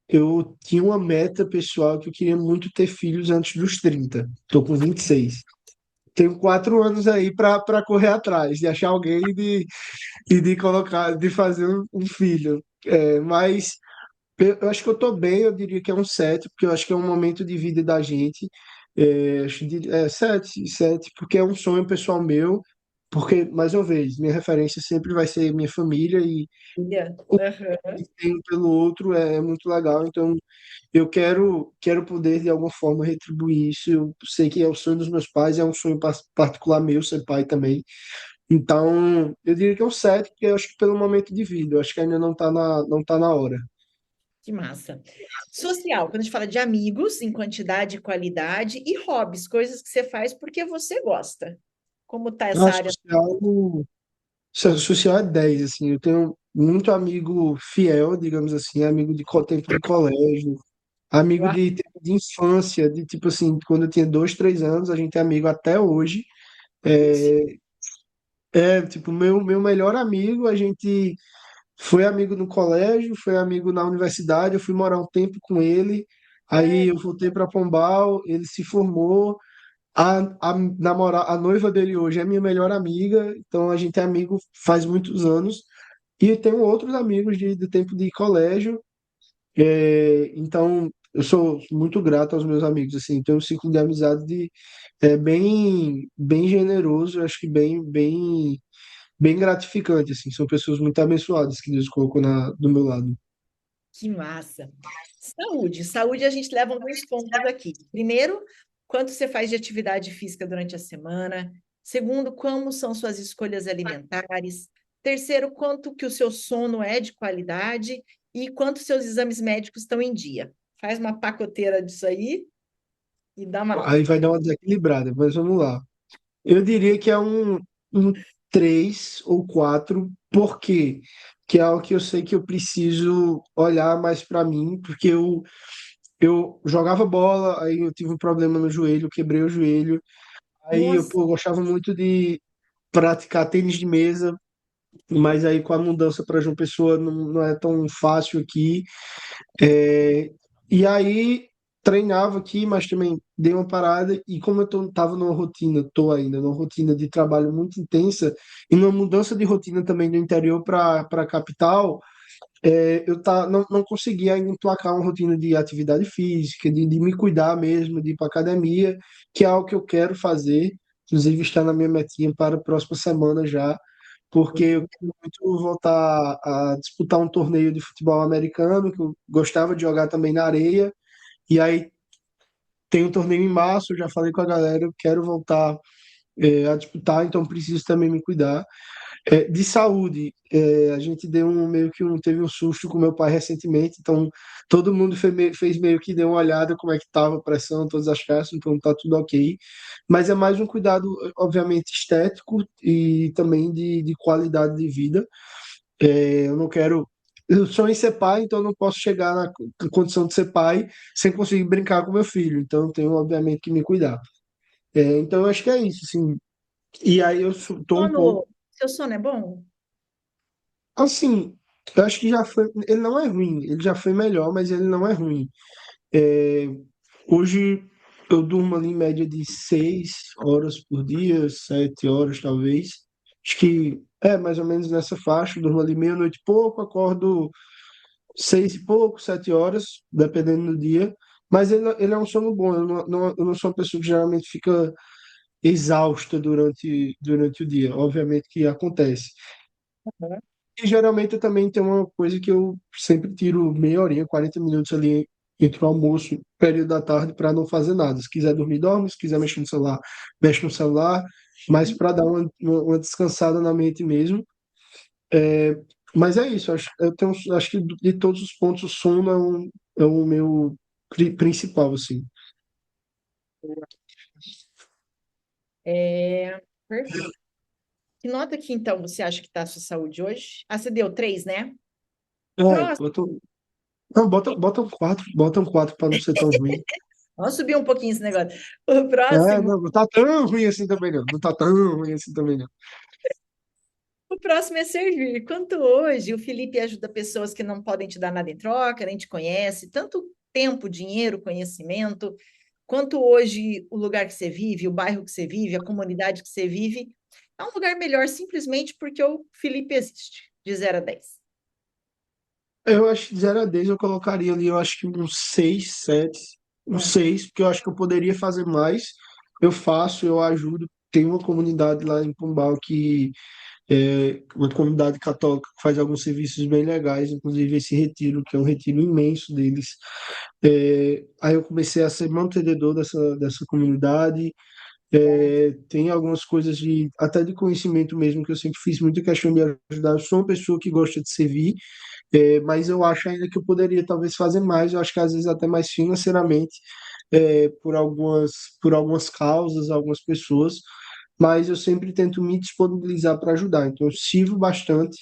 Eu tinha uma meta pessoal que eu queria muito ter filhos antes dos 30. Estou com 26. Tenho 4 anos aí para correr atrás, de achar alguém e de colocar, de fazer um filho. Mas eu acho que eu estou bem, eu diria que é um 7, porque eu acho que é um momento de vida da gente. Acho que é 7, porque é um sonho pessoal meu, porque, mais uma vez, minha referência sempre vai ser minha família e Olha, o aham, que tenho pelo outro é muito legal. Então, eu quero poder, de alguma forma, retribuir isso. Eu sei que é o sonho dos meus pais, é um sonho particular meu ser pai também. Então, eu diria que é um 7, porque eu acho que pelo momento de vida, eu acho que ainda não tá na hora. que massa. Social, quando a gente fala de amigos, em quantidade e qualidade, e hobbies, coisas que você faz porque você gosta. Como tá Ah, essa área? social é 10 assim. Eu tenho muito amigo fiel, digamos assim, amigo de tempo de colégio, amigo Eu de tempo de infância, de tipo assim, quando eu tinha 2, 3 anos, a gente é amigo até hoje. acho. tipo, meu melhor amigo, a gente foi amigo no colégio, foi amigo na universidade, eu fui morar um tempo com ele, É, aí eu voltei para Pombal, ele se formou, a noiva dele hoje é minha melhor amiga, então a gente é amigo faz muitos anos, e eu tenho outros amigos de tempo de colégio, então eu sou muito grato aos meus amigos, assim, tenho um ciclo de amizade bem generoso, eu acho que bem gratificante, assim. São pessoas muito abençoadas que Deus colocou do meu lado. que massa. Saúde. Saúde a gente leva alguns pontos aqui. Primeiro, quanto você faz de atividade física durante a semana. Segundo, como são suas escolhas alimentares. Terceiro, quanto que o seu sono é de qualidade e quanto seus exames médicos estão em dia. Faz uma pacoteira disso aí e dá uma Aí nota. vai dar uma desequilibrada, mas vamos lá. Eu diria que é um 3 ou 4, por quê? Que é algo que eu sei que eu preciso olhar mais para mim, porque eu jogava bola, aí eu tive um problema no joelho, quebrei o joelho, aí eu, Nossa, pô, gostava muito de praticar tênis de mesa, mas aí com a mudança para João Pessoa não é tão fácil aqui. É, e aí treinava aqui, mas também dei uma parada. E como tava numa rotina, tô ainda numa rotina de trabalho muito intensa e numa mudança de rotina também do interior para a capital, não conseguia ainda emplacar uma rotina de atividade física, de me cuidar mesmo, de ir para academia, que é algo que eu quero fazer. Inclusive está na minha metinha para a próxima semana já, porque eu quero muito voltar a disputar um torneio de futebol americano, que eu gostava de jogar também na areia, e aí tem um torneio em março, eu já falei com a galera, eu quero voltar a disputar, então preciso também me cuidar. De saúde, a gente teve um susto com meu pai recentemente, então todo mundo fez meio que deu uma olhada como é que estava a pressão, todas as caixas, então tá tudo ok. Mas é mais um cuidado, obviamente, estético e também de qualidade de vida. Eu não quero. Eu sonho em ser pai, então eu não posso chegar na condição de ser pai sem conseguir brincar com meu filho. Então eu tenho, obviamente, que me cuidar. Então eu acho que é isso, assim. E aí eu estou um pouco. seu sono é bom? Assim, eu acho que já foi. Ele não é ruim, ele já foi melhor, mas ele não é ruim. É, hoje eu durmo ali em média de 6 horas por dia, 7 horas talvez. Acho que é mais ou menos nessa faixa. Durmo ali meia-noite e pouco, acordo 6 e pouco, 7 horas, dependendo do dia. Mas ele é um sono bom. Eu não sou uma pessoa que geralmente fica exausta durante o dia. Obviamente que acontece. Uhum. E geralmente eu também tenho uma coisa que eu sempre tiro meia horinha, 40 minutos ali entre o almoço e o período da tarde para não fazer nada. Se quiser dormir, dorme. Se quiser mexer no celular, mexe no celular. Mas para dar uma descansada na mente mesmo. É, mas é isso. Acho que de todos os pontos, o sono é o meu principal, assim. É, perfeito. Que nota que então você acha que está a sua saúde hoje? Ah, você deu 3, né? Próximo. Não, bota um 4 para não ser tão ruim. Vamos subir um pouquinho esse negócio. O próximo, Não tá tão ruim assim também não. Não tá tão ruim assim também não. o próximo é servir. Quanto hoje o Felipe ajuda pessoas que não podem te dar nada em troca, nem te conhece, tanto tempo, dinheiro, conhecimento, quanto hoje o lugar que você vive, o bairro que você vive, a comunidade que você vive, é um lugar melhor simplesmente porque o Felipe existe, de 0 a 10. Eu acho que de 0 a 10 eu colocaria ali, eu acho que uns 6, 7, uns Hum. 6, porque eu acho que eu poderia fazer mais. Eu faço, eu ajudo. Tem uma comunidade lá em Pombal que uma comunidade católica que faz alguns serviços bem legais, inclusive esse retiro, que é um retiro imenso deles. Aí eu comecei a ser mantenedor dessa comunidade. Tem algumas coisas até de conhecimento mesmo, que eu sempre fiz muita questão de ajudar. Eu sou uma pessoa que gosta de servir, mas eu acho ainda que eu poderia talvez fazer mais, eu acho que às vezes até mais financeiramente, por algumas causas, algumas pessoas, mas eu sempre tento me disponibilizar para ajudar. Então eu sirvo bastante,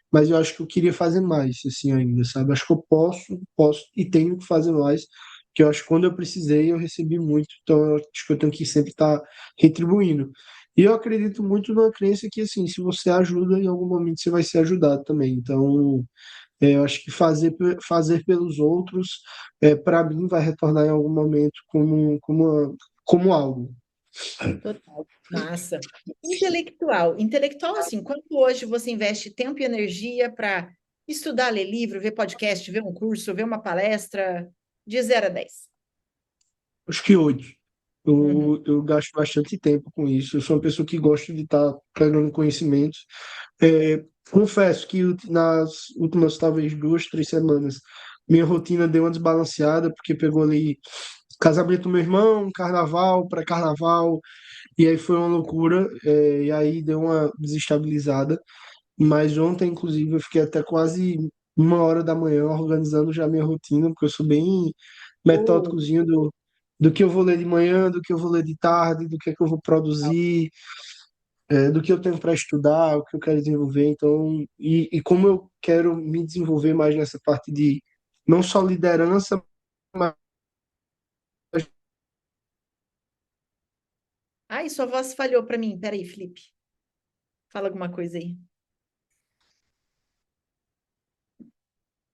mas eu acho que eu queria fazer mais, assim, ainda, sabe? Acho que eu posso e tenho que fazer mais, porque eu acho que quando eu precisei, eu recebi muito, então eu acho que eu tenho que sempre estar retribuindo. E eu acredito muito numa crença que, assim, se você ajuda, em algum momento você vai ser ajudado também. Então, eu acho que fazer pelos outros, para mim, vai retornar em algum momento como algo. Total. Massa. Intelectual. Intelectual, assim, quanto hoje você investe tempo e energia para estudar, ler livro, ver podcast, ver um curso, ver uma palestra, de 0 a 10? Acho que hoje Uhum. eu gasto bastante tempo com isso. Eu sou uma pessoa que gosta de estar pegando conhecimentos. Confesso que nas últimas, talvez, 2, 3 semanas, minha rotina deu uma desbalanceada, porque pegou ali casamento do meu irmão, carnaval, pré-carnaval, e aí foi uma loucura, e aí deu uma desestabilizada. Mas ontem, inclusive, eu fiquei até quase 1 hora da manhã organizando já a minha rotina, porque eu sou bem Oh, metódicozinho do que eu vou ler de manhã, do que eu vou ler de tarde, do que é que eu vou produzir, do que eu tenho para estudar, o que eu quero desenvolver. Então, e como eu quero me desenvolver mais nessa parte de não só liderança, mas ai, sua voz falhou para mim. Peraí, Felipe. Fala alguma coisa aí.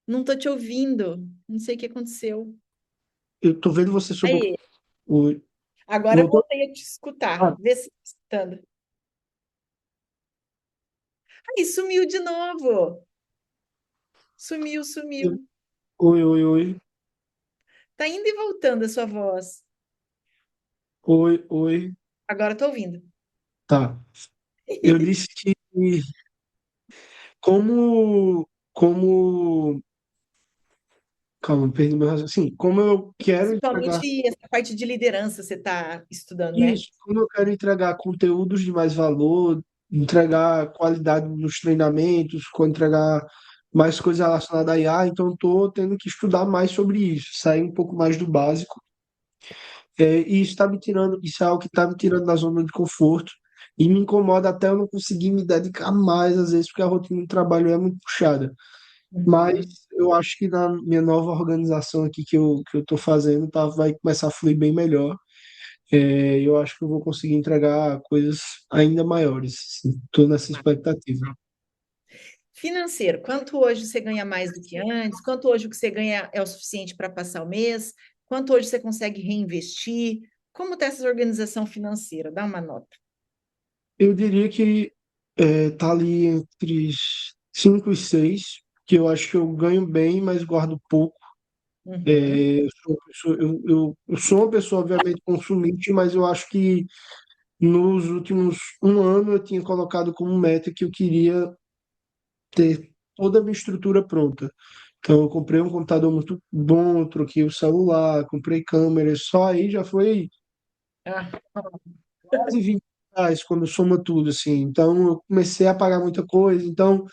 Não tô te ouvindo. Não sei o que aconteceu. eu tô vendo você sobre Aí, o, agora eu voltou? voltei a te escutar. Ah, Vê se tá escutando. Ai, sumiu de novo. Sumiu, sumiu. oi, oi, oi, Tá indo e voltando a sua voz. oi, oi, Agora tô ouvindo. tá. Eu disse que como, calma, perdi meu raciocínio. Sim, como eu quero entregar Principalmente essa parte de liderança você está estudando, né? isso, como eu quero entregar conteúdos de mais valor, entregar qualidade nos treinamentos, entregar mais coisas relacionadas à IA, então estou tendo que estudar mais sobre isso, sair um pouco mais do básico. E isso está me tirando, isso é algo que está me tirando da zona de conforto e me incomoda até eu não conseguir me dedicar mais, às vezes, porque a rotina do trabalho é muito puxada. Mas Uhum. eu acho que na minha nova organização aqui que eu estou fazendo, tá, vai começar a fluir bem melhor. Eu acho que eu vou conseguir entregar coisas ainda maiores. Estou nessa expectativa. Financeiro, quanto hoje você ganha mais do que antes? Quanto hoje o que você ganha é o suficiente para passar o mês? Quanto hoje você consegue reinvestir? Como está essa organização financeira? Dá uma nota. Eu diria que tá ali entre 5 e 6, que eu acho que eu ganho bem, mas guardo pouco. Uhum. Eu sou uma pessoa, obviamente, consuminte, mas eu acho que nos últimos 1 ano eu tinha colocado como meta que eu queria ter toda a minha estrutura pronta. Então, eu comprei um computador muito bom, troquei o celular, comprei câmeras, só aí já foi Ah, quase R$ 20 quando soma tudo, assim. Então, eu comecei a pagar muita coisa. Então,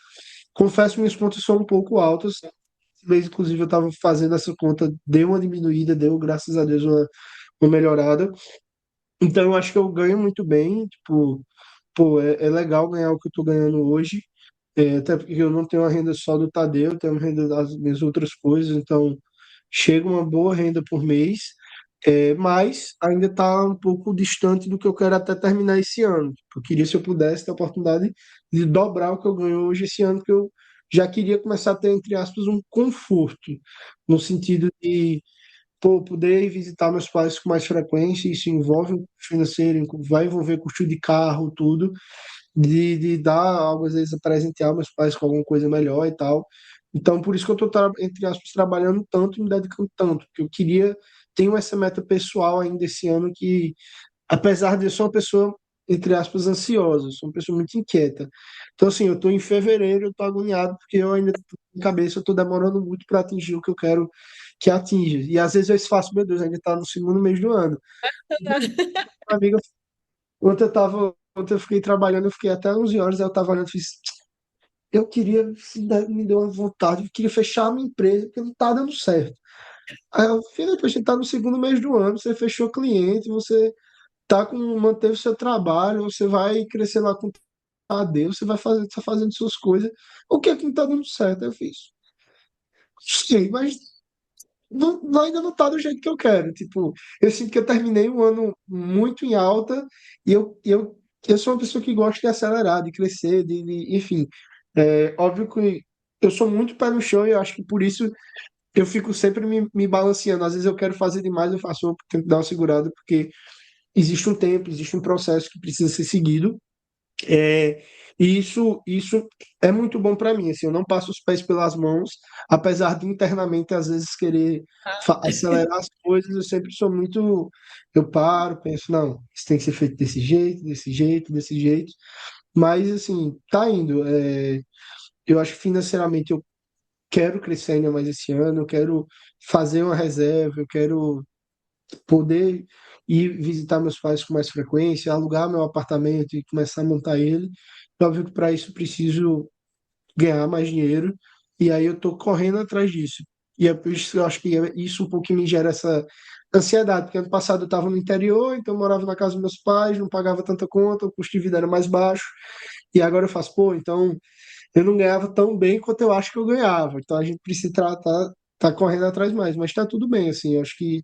confesso que minhas contas são um pouco altas. Esse mês, inclusive, eu estava fazendo essa conta, deu uma diminuída, deu, graças a Deus, uma melhorada. Então, eu acho que eu ganho muito bem. Tipo, pô, é legal ganhar o que eu estou ganhando hoje. Até porque eu não tenho a renda só do Tadeu, eu tenho a renda das minhas outras coisas, então chega uma boa renda por mês, mas ainda está um pouco distante do que eu quero até terminar esse ano. Eu queria, se eu pudesse, ter a oportunidade de dobrar o que eu ganho hoje esse ano, que eu já queria começar a ter, entre aspas, um conforto, no sentido de pô, poder ir visitar meus pais com mais frequência, isso envolve um custo financeiro, vai envolver custo de carro, tudo de dar algo, às vezes, presentear meus pais com alguma coisa melhor e tal. Então, por isso que eu estou, entre aspas, trabalhando tanto e me dedicando tanto, porque eu queria, tenho essa meta pessoal ainda esse ano que, apesar de eu ser uma pessoa, entre aspas, ansiosa, eu sou uma pessoa muito inquieta. Então, assim, eu estou em fevereiro, eu estou agoniado, porque eu ainda, em cabeça, eu estou demorando muito para atingir o que eu quero que atinja. E às vezes eu faço, meu Deus, ainda está no segundo mês do ano. Uma amiga, ontem eu fiquei trabalhando, eu fiquei até 11 horas, aí eu estava olhando e fiz, eu queria, me deu uma vontade, eu queria fechar a minha empresa, porque não tá dando certo. Aí eu, Felipe, a gente tá no segundo mês do ano, você fechou cliente, você manteve o seu trabalho, você vai crescer lá com a Deus, você vai fazer, tá fazendo suas coisas. O que é que não tá dando certo? Aí eu fiz, sei, mas ainda não tá do jeito que eu quero. Tipo, eu sinto que eu terminei um ano muito em alta e eu eu sou uma pessoa que gosta de acelerar, de crescer, enfim. Óbvio que eu sou muito pé no chão e eu acho que por isso eu fico sempre me balanceando. Às vezes eu quero fazer demais, eu faço, eu tento dar uma segurada, porque existe um tempo, existe um processo que precisa ser seguido. É, e isso é muito bom para mim. Assim, eu não passo os pés pelas mãos, apesar de internamente às vezes querer acelerar as coisas. Eu sempre sou muito. Eu paro, penso, não, isso tem que ser feito desse jeito, desse jeito, desse jeito. Mas assim, tá indo. Eu acho que financeiramente eu quero crescer ainda mais esse ano. Eu quero fazer uma reserva. Eu quero poder ir visitar meus pais com mais frequência, alugar meu apartamento e começar a montar ele. Óbvio que para isso preciso ganhar mais dinheiro, e aí eu estou correndo atrás disso. E é por isso que eu acho que isso um pouco que me gera essa ansiedade, porque ano passado eu estava no interior, então eu morava na casa dos meus pais, não pagava tanta conta, o custo de vida era mais baixo, e agora eu faço, pô, então eu não ganhava tão bem quanto eu acho que eu ganhava, então a gente precisa tratar, tá correndo atrás mais, mas está tudo bem, assim, eu acho que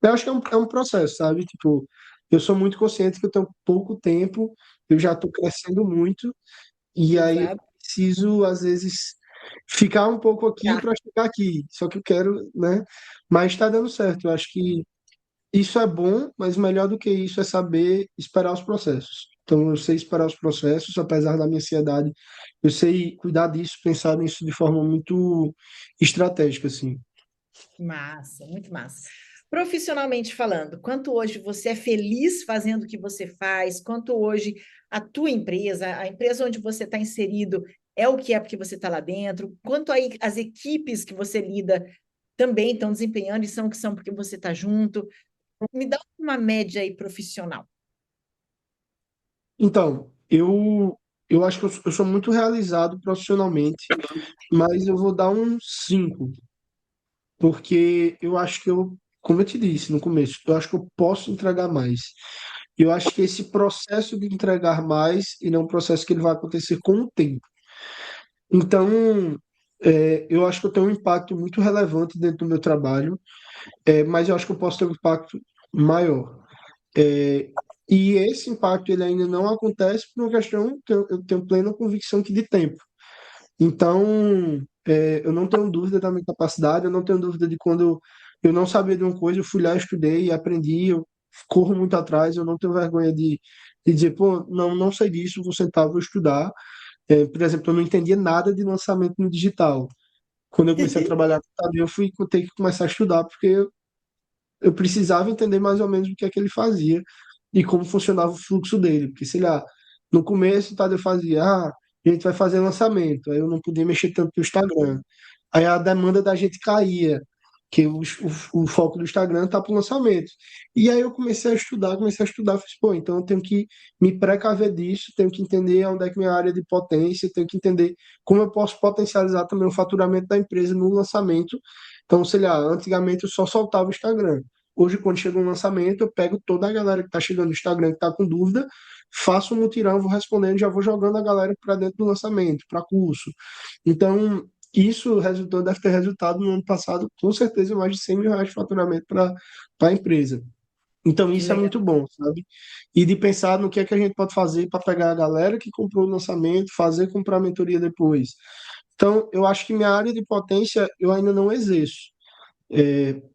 é um processo, sabe? Tipo, eu sou muito consciente que eu tenho pouco tempo, eu já estou crescendo muito, e aí eu Exato. preciso, às vezes, ficar um pouco aqui Tá. para chegar aqui. Só que eu quero, né? Mas está dando certo. Eu acho que isso é bom, mas melhor do que isso é saber esperar os processos. Então, eu sei esperar os processos, apesar da minha ansiedade, eu sei cuidar disso, pensar nisso de forma muito estratégica, assim. Massa, muito massa. Profissionalmente falando, quanto hoje você é feliz fazendo o que você faz, quanto hoje a tua empresa, a empresa onde você está inserido, é o que é porque você está lá dentro, quanto aí as equipes que você lida também estão desempenhando e são o que são porque você está junto. Me dá uma média aí profissional. Então, eu acho que eu sou muito realizado profissionalmente, mas eu vou dar um 5 porque eu acho que como eu te disse no começo, eu acho que eu posso entregar mais. Eu acho que esse processo de entregar mais, ele é um processo que ele vai acontecer com o tempo. Então, eu acho que eu tenho um impacto muito relevante dentro do meu trabalho, mas eu acho que eu posso ter um impacto maior. É, e esse impacto ele ainda não acontece por uma questão que eu tenho plena convicção que de tempo. Então, eu não tenho dúvida da minha capacidade, eu não tenho dúvida de quando eu não sabia de uma coisa, eu fui lá, estudei, aprendi, eu corro muito atrás, eu não tenho vergonha de dizer, pô, não sei disso, vou sentar, vou estudar. Por exemplo, eu não entendia nada de lançamento no digital. Quando eu comecei a trabalhar com o Tadeu, eu fui ter que começar a estudar, porque eu precisava entender mais ou menos o que é que ele fazia e como funcionava o fluxo dele. Porque, sei lá, no começo o Tadeu fazia, a gente vai fazer lançamento, aí eu não podia mexer tanto no Instagram. Aí a demanda da gente caía, que o foco do Instagram tá para o lançamento. E aí eu comecei a estudar, fiz, pô, então eu tenho que me precaver disso, tenho que entender onde é que minha área de potência, tenho que entender como eu posso potencializar também o faturamento da empresa no lançamento. Então, sei lá, antigamente eu só soltava o Instagram. Hoje, quando chega um lançamento, eu pego toda a galera que está chegando no Instagram, que está com dúvida, faço um mutirão, vou respondendo, já vou jogando a galera para dentro do lançamento, para curso. Então, isso resultou, deve ter resultado no ano passado, com certeza, mais de 100 mil reais de faturamento para a empresa. Então, Que isso é legal. muito bom, sabe? E de pensar no que é que a gente pode fazer para pegar a galera que comprou o lançamento, fazer comprar a mentoria depois. Então, eu acho que minha área de potência eu ainda não exerço.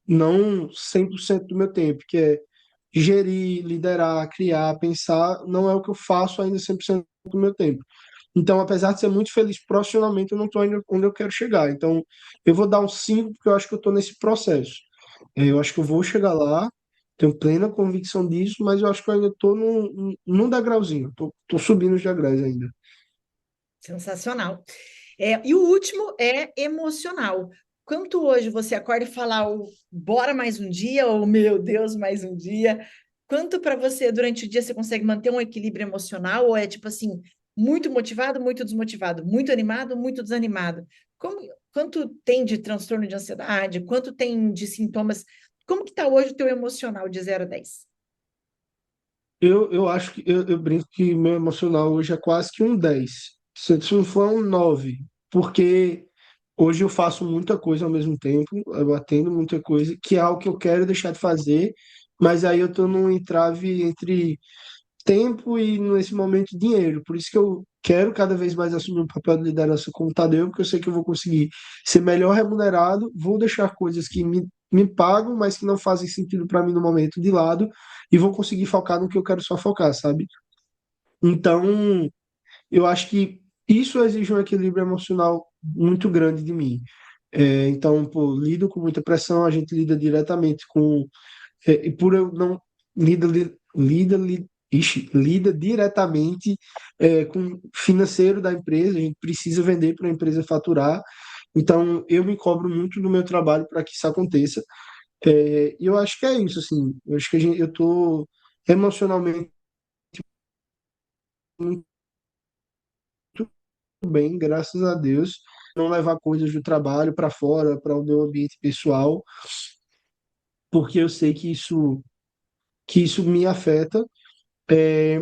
Não 100% do meu tempo, que é gerir, liderar, criar, pensar, não é o que eu faço ainda 100% do meu tempo. Então, apesar de ser muito feliz profissionalmente, eu não estou ainda onde eu quero chegar. Então, eu vou dar um 5 porque eu acho que eu estou nesse processo. Eu acho que eu vou chegar lá, tenho plena convicção disso, mas eu acho que eu ainda estou num degrauzinho, estou subindo os degraus ainda. Sensacional. E o último é emocional. Quanto hoje você acorda e fala, bora mais um dia, ou meu Deus, mais um dia? Quanto para você, durante o dia, você consegue manter um equilíbrio emocional, ou é tipo assim, muito motivado, muito desmotivado, muito animado, muito desanimado? Quanto tem de transtorno de ansiedade? Quanto tem de sintomas? Como que está hoje o teu emocional de 0 a 10? Eu acho que eu brinco que meu emocional hoje é quase que um 10. Se não for um 9, porque hoje eu faço muita coisa ao mesmo tempo, eu atendo muita coisa, que é algo que eu quero deixar de fazer, mas aí eu estou num entrave entre tempo e, nesse momento, dinheiro. Por isso que eu quero cada vez mais assumir um papel de liderança como Tadeu, porque eu sei que eu vou conseguir ser melhor remunerado, vou deixar coisas que me pagam, mas que não fazem sentido para mim no momento de lado, e vou conseguir focar no que eu quero só focar, sabe? Então, eu acho que isso exige um equilíbrio emocional muito grande de mim. Então, pô, lido com muita pressão, a gente lida diretamente com. E por eu não. Lida diretamente com o financeiro da empresa, a gente precisa vender para a empresa faturar. Então, eu me cobro muito do meu trabalho para que isso aconteça. E eu acho que é isso, assim. Eu acho que eu estou emocionalmente muito bem, graças a Deus. Não levar coisas do trabalho para fora, para o meu ambiente pessoal, porque eu sei que isso me afeta. É,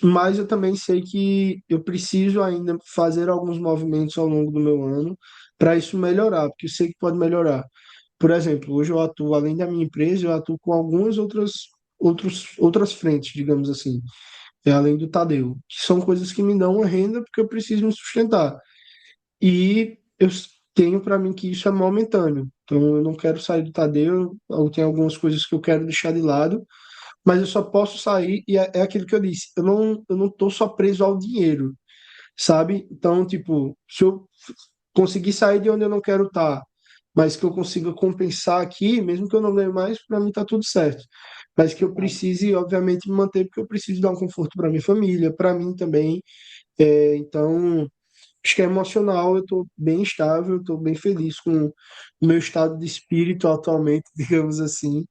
mas eu também sei que eu preciso ainda fazer alguns movimentos ao longo do meu ano para isso melhorar, porque eu sei que pode melhorar. Por exemplo, hoje eu atuo, além da minha empresa, eu atuo com algumas outras frentes, digamos assim, além do Tadeu, que são coisas que me dão uma renda porque eu preciso me sustentar. E eu tenho para mim que isso é momentâneo. Então, eu não quero sair do Tadeu, ou tem algumas coisas que eu quero deixar de lado, mas eu só posso sair, e é aquilo que eu disse, eu não tô só preso ao dinheiro, sabe? Então, tipo, se eu conseguir sair de onde eu não quero estar, mas que eu consiga compensar aqui, mesmo que eu não ganhe mais, para mim tá tudo certo. Mas que eu precise, obviamente, me manter, porque eu preciso dar um conforto para minha família, para mim também. Então, acho que é emocional, eu estou bem estável, estou bem feliz com o meu estado de espírito atualmente, digamos assim,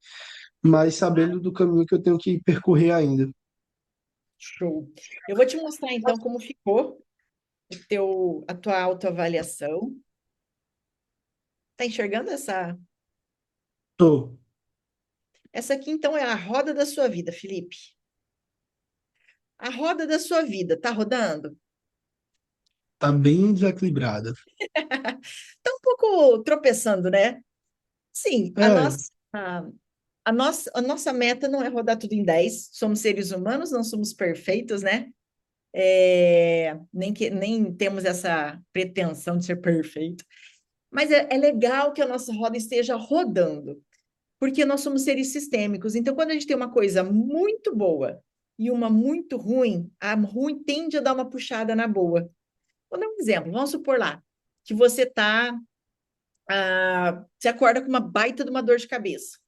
mas sabendo do caminho que eu tenho que percorrer ainda. Show. Eu vou te mostrar então como ficou a tua autoavaliação. Tá enxergando essa? Tô, Essa aqui então é a roda da sua vida, Felipe. A roda da sua vida tá rodando? tá bem desequilibrada. Tá um pouco tropeçando, né? Sim, É, a nossa meta não é rodar tudo em 10. Somos seres humanos, não somos perfeitos, né? Nem temos essa pretensão de ser perfeito. Mas é legal que a nossa roda esteja rodando, porque nós somos seres sistêmicos. Então, quando a gente tem uma coisa muito boa e uma muito ruim, a ruim tende a dar uma puxada na boa. Vou dar um exemplo. Vamos supor lá que você acorda com uma baita de uma dor de cabeça.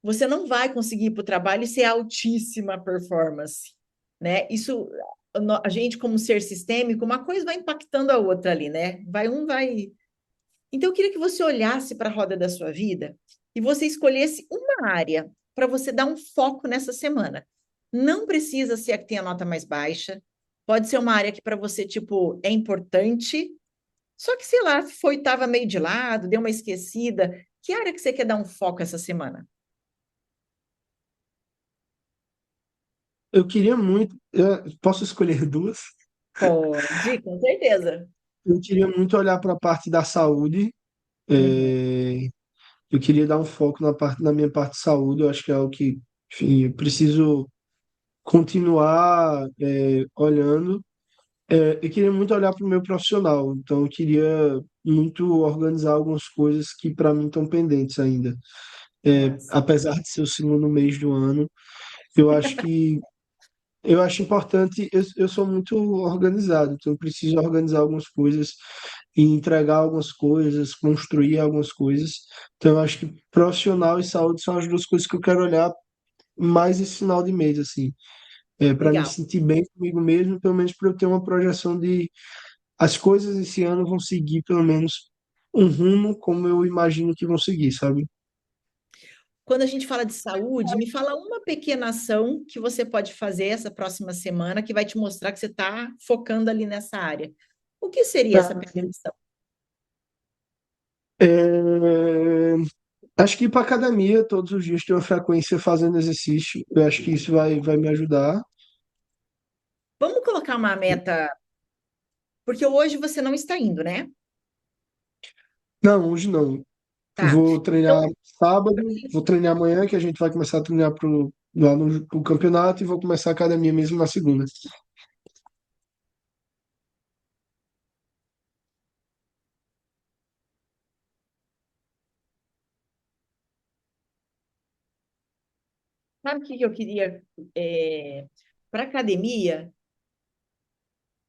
Você não vai conseguir ir para o trabalho e ser altíssima performance, né? Isso, a gente como ser sistêmico, uma coisa vai impactando a outra ali, né? Vai. Então, eu queria que você olhasse para a roda da sua vida e você escolhesse uma área para você dar um foco nessa semana. Não precisa ser a que tem a nota mais baixa. Pode ser uma área que para você, tipo, é importante, só que, sei lá, estava meio de lado, deu uma esquecida. Que área que você quer dar um foco essa semana? eu queria muito, posso escolher duas? Pode, com certeza. Eu queria muito olhar para a parte da saúde. Uhum. é, eu queria dar um foco na minha parte de saúde. Eu acho que é algo que, enfim, eu preciso continuar olhando. Eu queria muito olhar para o meu profissional, então eu queria muito organizar algumas coisas que para mim estão pendentes ainda. Massa. Apesar de ser o segundo mês do ano, eu acho que eu acho importante. Eu sou muito organizado, então eu preciso organizar algumas coisas e entregar algumas coisas, construir algumas coisas. Então eu acho que profissional e saúde são as duas coisas que eu quero olhar mais esse final de mês, assim, para me Legal. sentir bem comigo mesmo, pelo menos para eu ter uma projeção de as coisas esse ano vão seguir pelo menos um rumo como eu imagino que vão seguir, sabe? Quando a gente fala de saúde, me fala uma pequena ação que você pode fazer essa próxima semana que vai te mostrar que você está focando ali nessa área. O que seria essa pequena ação? É, acho que ir para academia todos os dias, ter uma frequência fazendo exercício, eu acho que isso vai me ajudar. Vamos colocar uma meta, porque hoje você não está indo, né? Não, hoje não. Tá. Vou treinar Então, sábado, vou treinar amanhã, que a gente vai começar a treinar lá no campeonato e vou começar a academia mesmo na segunda. Sabe o que que eu queria para academia?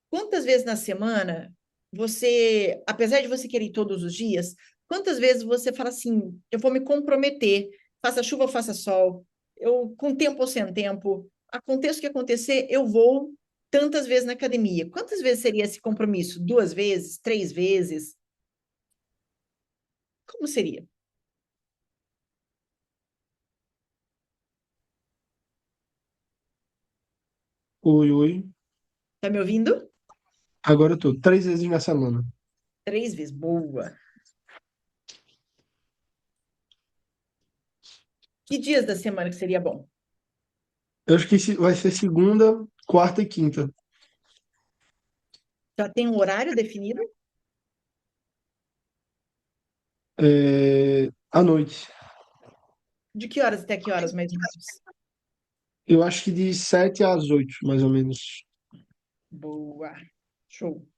Quantas vezes na semana você, apesar de você querer ir todos os dias, quantas vezes você fala assim, eu vou me comprometer, faça chuva ou faça sol, eu com tempo ou sem tempo, aconteça o que acontecer, eu vou tantas vezes na academia. Quantas vezes seria esse compromisso? Duas vezes? Três vezes? Como seria? Oi, oi. Tá me ouvindo? Agora eu tô 3 vezes na semana. Três vezes. Boa. Que dias da semana que seria bom? Eu acho que vai ser segunda, quarta e quinta. Já tem um horário definido? À noite. De que horas até que horas, mais ou menos? Eu acho que de 7 às 8, mais ou menos. Boa. Show.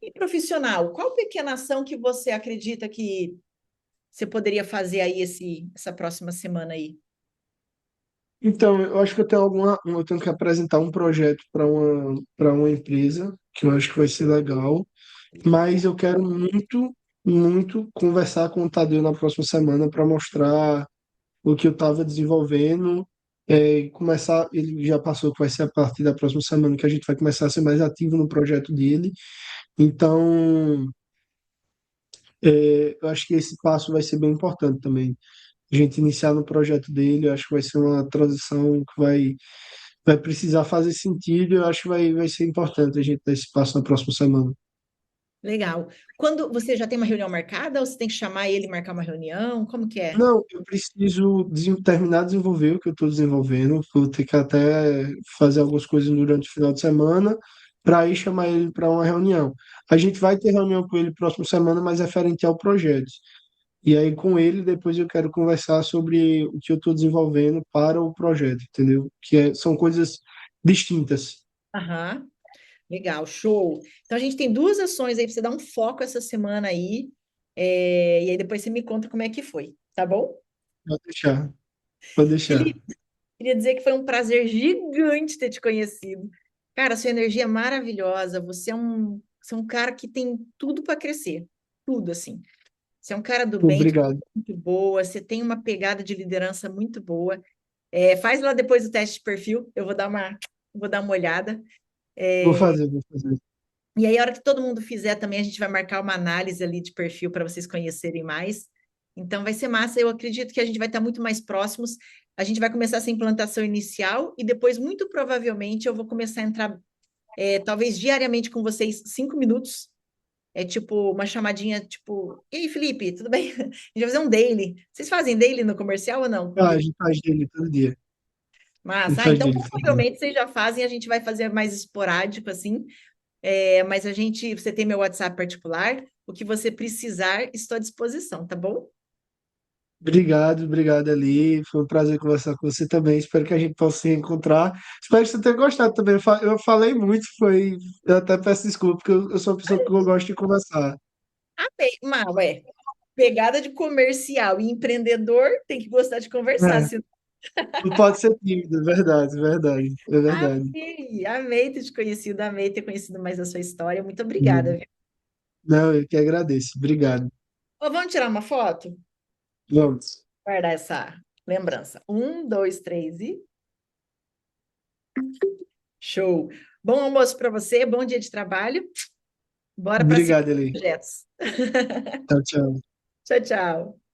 E profissional, qual pequena ação que você acredita que você poderia fazer aí essa próxima semana aí? Então, eu acho que eu tenho que apresentar um projeto para uma empresa, que eu acho que vai ser legal, mas eu quero muito, muito conversar com o Tadeu na próxima semana para mostrar o que eu estava desenvolvendo. E começar, ele já passou que vai ser a partir da próxima semana que a gente vai começar a ser mais ativo no projeto dele. Então, eu acho que esse passo vai ser bem importante também. A gente iniciar no projeto dele, eu acho que vai ser uma transição que vai precisar fazer sentido. Eu acho que vai ser importante a gente dar esse passo na próxima semana. Legal. Quando você já tem uma reunião marcada ou você tem que chamar ele e marcar uma reunião? Como que é? Não, eu preciso terminar de desenvolver o que eu estou desenvolvendo. Vou ter que até fazer algumas coisas durante o final de semana para aí chamar ele para uma reunião. A gente vai ter reunião com ele próxima semana, mas é referente ao projeto. E aí, com ele, depois eu quero conversar sobre o que eu estou desenvolvendo para o projeto, entendeu? São coisas distintas. Aham, legal, show. Então a gente tem duas ações aí para você dar um foco essa semana aí, e aí depois você me conta como é que foi, tá bom? Pode deixar, pode deixar. Felipe, queria dizer que foi um prazer gigante ter te conhecido. Cara, sua energia é maravilhosa. Você é um cara que tem tudo para crescer. Tudo, assim. Você é um cara do bem, Obrigado. muito boa. Você tem uma pegada de liderança muito boa. Faz lá depois o teste de perfil. Eu vou dar uma olhada. Vou fazer, vou fazer. E aí, a hora que todo mundo fizer também, a gente vai marcar uma análise ali de perfil para vocês conhecerem mais. Então, vai ser massa. Eu acredito que a gente vai estar muito mais próximos. A gente vai começar essa implantação inicial e depois, muito provavelmente, eu vou começar a entrar, talvez diariamente com vocês, 5 minutos. É tipo uma chamadinha, tipo, e aí, Felipe, tudo bem? A gente vai fazer um daily. Vocês fazem daily no comercial ou não Ah, a comigo? gente faz dele todo dia. A Mas, gente faz então dele todo dia. provavelmente vocês já fazem, a gente vai fazer mais esporádico, assim. Mas você tem meu WhatsApp particular, o que você precisar, estou à disposição, tá bom? Obrigado, obrigado, Ali. Foi um prazer conversar com você também. Espero que a gente possa se encontrar. Espero que você tenha gostado também. Eu falei muito, eu até peço desculpa, porque eu sou uma pessoa que eu gosto de conversar. Amei, pegada de comercial e empreendedor tem que gostar de conversar, É, senão... não pode ser tímido, é verdade, é verdade, é verdade. Amei ter te conhecido, amei ter conhecido mais a sua história, muito obrigada, viu? Não, eu que agradeço. Obrigado. Ô, vamos tirar uma foto? Vamos. Guardar essa lembrança. Um, dois, três e... Show! Bom almoço para você, bom dia de trabalho. Bora para cima Obrigado, dos Ali. projetos. Tchau, tchau. Tchau, tchau.